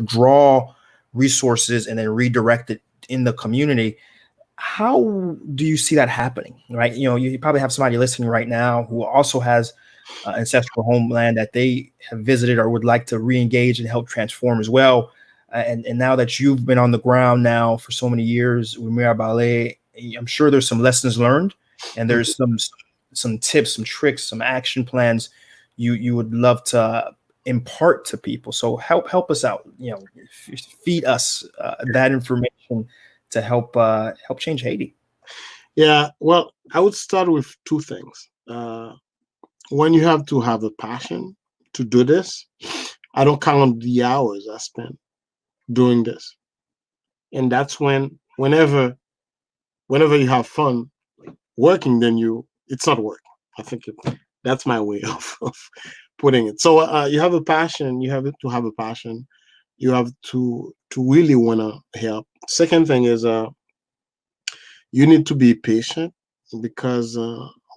draw resources and then redirect it in the community. How do you see that happening? Right, you probably have somebody listening right now who also has ancestral homeland that they have visited or would like to re-engage and help transform as well. And now that you've been on the ground now for so many years with Mirebalais, I'm sure there's some lessons learned, and there's some tips, some tricks, some action plans you would love to impart to people. So help us out, feed us that information to help change Haiti. Yeah, well, I would start with two things. One, you have to have a passion to do this. I don't count the hours I spend doing this, and that's whenever you have fun working, then it's not work. I think that's my way of putting it. So you have a passion. You have to have a passion. You have to really want to help. Second thing is you need to be patient, because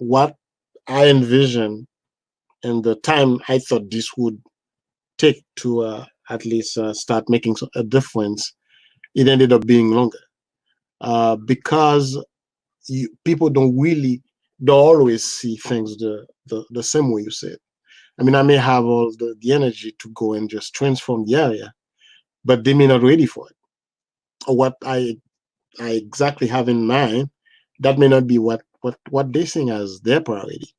what I envision and the time I thought this would take to at least start making a difference, it ended up being longer, because people don't always see things the same way you said. I mean, I may have all the energy to go and just transform the area, but they may not ready for it. Or what I exactly have in mind, that may not be what they think as their priority.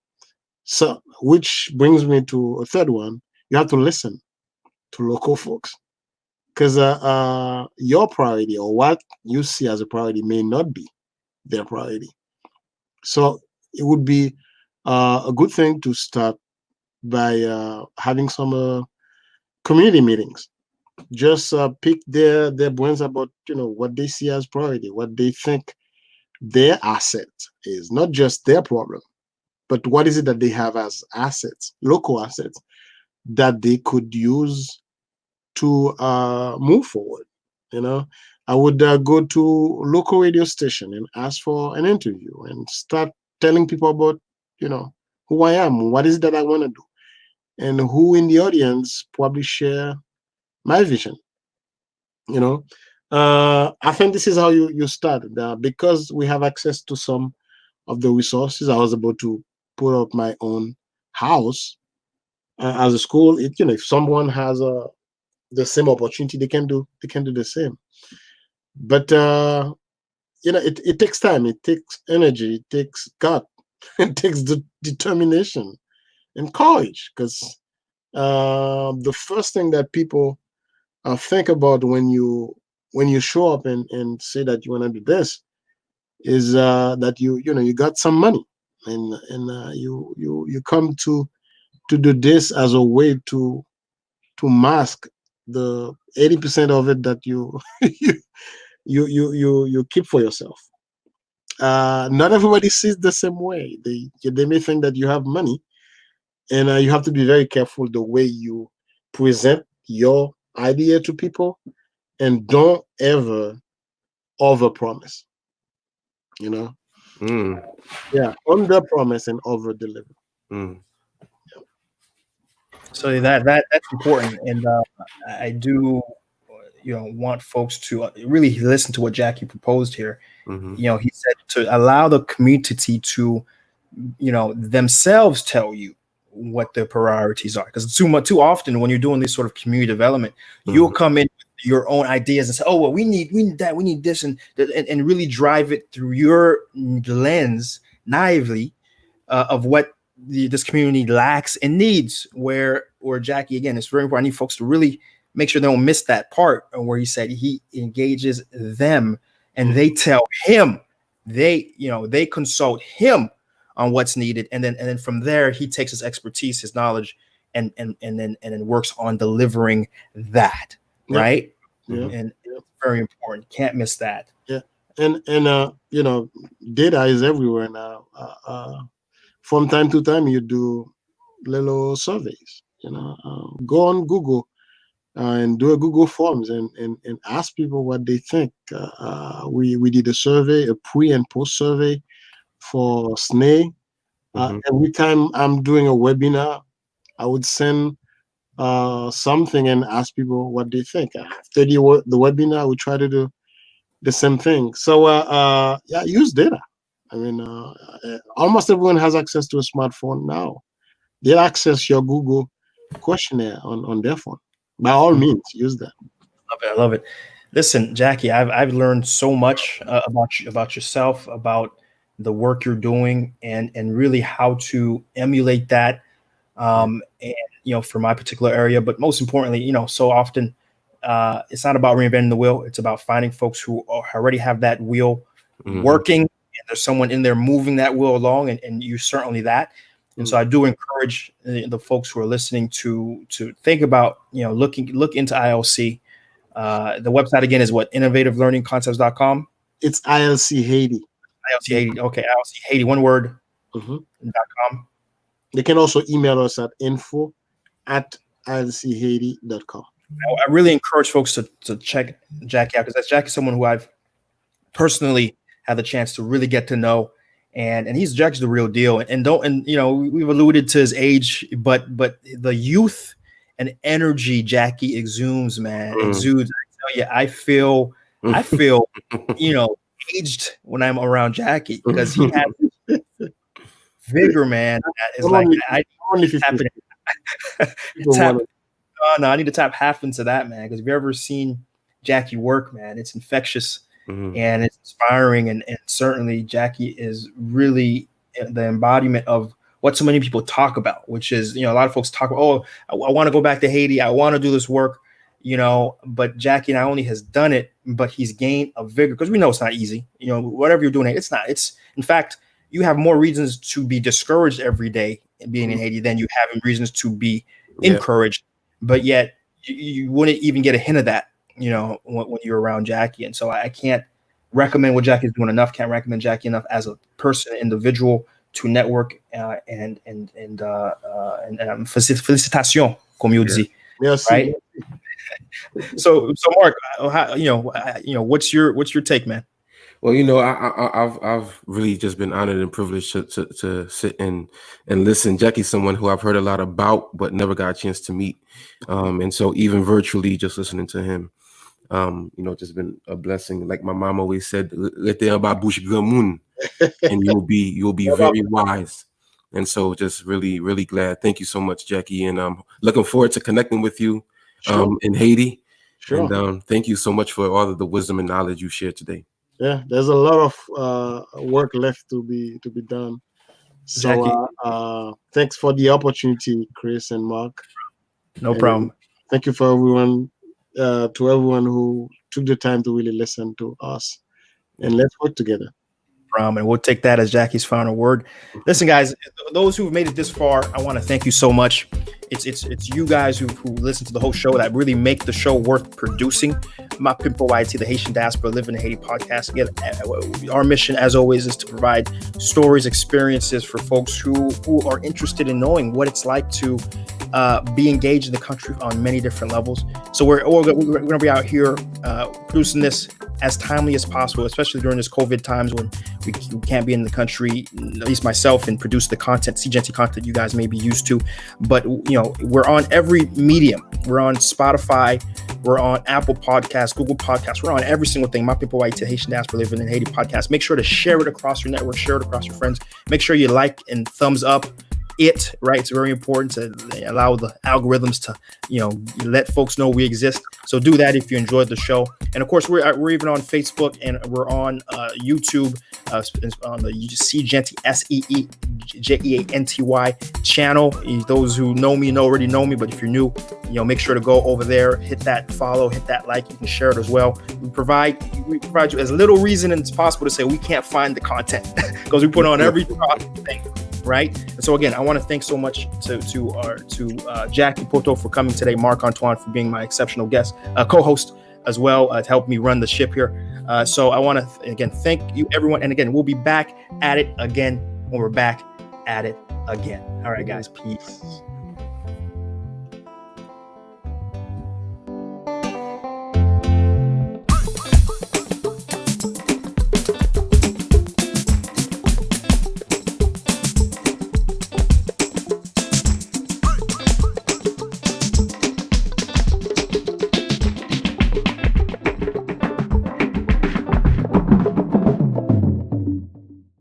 So, which brings me to a third one. You have to listen to local folks, because your priority or what you see as a priority may not be their priority. So it would be a good thing to start by having some community meetings. Just pick their brains about what they see as priority, what they think their asset is, not just their problem, but what is it that they have as assets, local assets, that they could use to move forward. I would go to local radio station and ask for an interview and start telling people about who I am, what is it that I want to do, and who in the audience probably share my vision. I think this is how you start, because we have access to some of the resources. I was able to put up my own house as a school. If someone has the same opportunity, they can do the same. But it takes time, it takes energy, it takes gut, it takes determination and courage, because the first thing that people think about when you show up and say that you want to do this is that you got some money, and you come to do this as a way to mask the 80% of it that you you keep for yourself. Not everybody sees the same way. They may think that you have money, and you have to be very careful the way you present your idea to people, and don't ever overpromise. Yeah, under promise and over deliver. So that's important, and I do want folks to really listen to what Jacky proposed here. He said to allow the community to themselves tell you what their priorities are, because too often when you're doing this sort of community development, you'll come in with your own ideas and say, oh well, we need that, we need this, and really drive it through your lens naively of what this community lacks and needs. Where Jacky, again, it's very important. I need folks to really make sure they don't miss that part where he said he engages them and they tell him, they consult him on what's needed, and then from there he takes his expertise, his knowledge, and then works on delivering that. Right? Yeah. And it's very important. Can't miss that. Yeah. And data is everywhere now. From time to time, you do little surveys. Go on Google and do a Google Forms and ask people what they think. We did a survey, a pre and post survey for SNEI. Every time I'm doing a webinar, I would send something and ask people what they think. After the webinar, we try to do the same thing. So use data. I mean, almost everyone has access to a smartphone now. they'll access your Google questionnaire on their phone. By all means, use that. I love it. Listen, Jacky, I've learned so much about yourself, about the work you're doing, and really how to emulate that. And for my particular area, but most importantly, so often it's not about reinventing the wheel. It's about finding folks who already have that wheel working, and there's someone in there moving that wheel along, and you're certainly that. And so I do encourage the folks who are listening to think about, look into ILC. The website again is what? innovativelearningconcepts.com. It's ILC Haiti. ILC Haiti. Okay, ILC Haiti, one word. .com. They can also email us at info@ilchaiti.com. I really encourage folks to check Jacky out, because Jacky's someone who I've personally had the chance to really get to know, and Jacky's the real deal. And we've alluded to his age, but the youth and energy Jacky exudes, man. I tell you, I feel aged when I'm around Jacky, because he has vigor, man. It's like I need to tap half into that, man. Because if you've ever seen Jacky work, man, it's infectious and it's inspiring, and certainly Jacky is really the embodiment of what so many people talk about, which is, a lot of folks talk about, oh, I want to go back to Haiti, I want to do this work, but Jacky not only has done it, but he's gained a vigor, because we know it's not easy. Whatever you're doing, it's not. It's, in fact, you have more reasons to be discouraged every day being in Haiti than you have reasons to be encouraged. But yet you wouldn't even get a hint of that, when you're around Jacky. And so I can't recommend what Jacky's doing enough. Can't recommend Jacky enough as a person, individual, to network and félicitations, comme you dit, right? So Mark, what's your take, man? Well, I've really just been honored and privileged to sit and listen. Jacky's someone who I've heard a lot about, but never got a chance to meet. And so even virtually, just listening to him, just been a blessing. Like my mom always said, and you'll be very wise. And so just really, really glad. Thank you so much, Jacky. And I'm looking forward to connecting with you in Haiti. Sure. And thank you so much for all of the wisdom and knowledge you shared today. Yeah, there's a lot of work left to be done. So thanks for the opportunity, Chris and Mark. No problem. Thank you for everyone, to everyone who took the time to really listen to us, and let's work together. And we'll take that as Jacky's final word. Listen, guys, those who've made it this far, I want to thank you so much. It's you guys who listen to the whole show that really make the show worth producing. Ma Pimpo YT, the Haitian Diaspora Living in Haiti podcast. Again, our mission, as always, is to provide stories, experiences for folks who are interested in knowing what it's like to be engaged in the country on many different levels. So we're going to be out here producing this as timely as possible, especially during this COVID times when we can't be in the country, at least myself, and produce the content, CGNT content you guys may be used to. But, we're on every medium. We're on Spotify. We're on Apple Podcasts, Google Podcasts. We're on every single thing. My People White Haitian Diaspora Living in Haiti podcast. Make sure to share it across your network, share it across your friends. Make sure you like and thumbs up it, right? It's very important to allow the algorithms to, let folks know we exist. So do that if you enjoyed the show. And of course, we're even on Facebook, and we're on YouTube, on the CGenty SEEJEANTY channel. Those who know me already know me, but if you're new, make sure to go over there, hit that follow, hit that like. You can share it as well. We provide you as little reason as possible to say we can't find the content, because we put on every thing. Right. And so again, I want to thank so much to Jacky Poteau for coming today, Marc Antoine for being my exceptional guest, co-host as well, to help me run the ship here. So I want to again thank you, everyone, and again we'll be back at it again when we're back at it again. All right, guys, peace.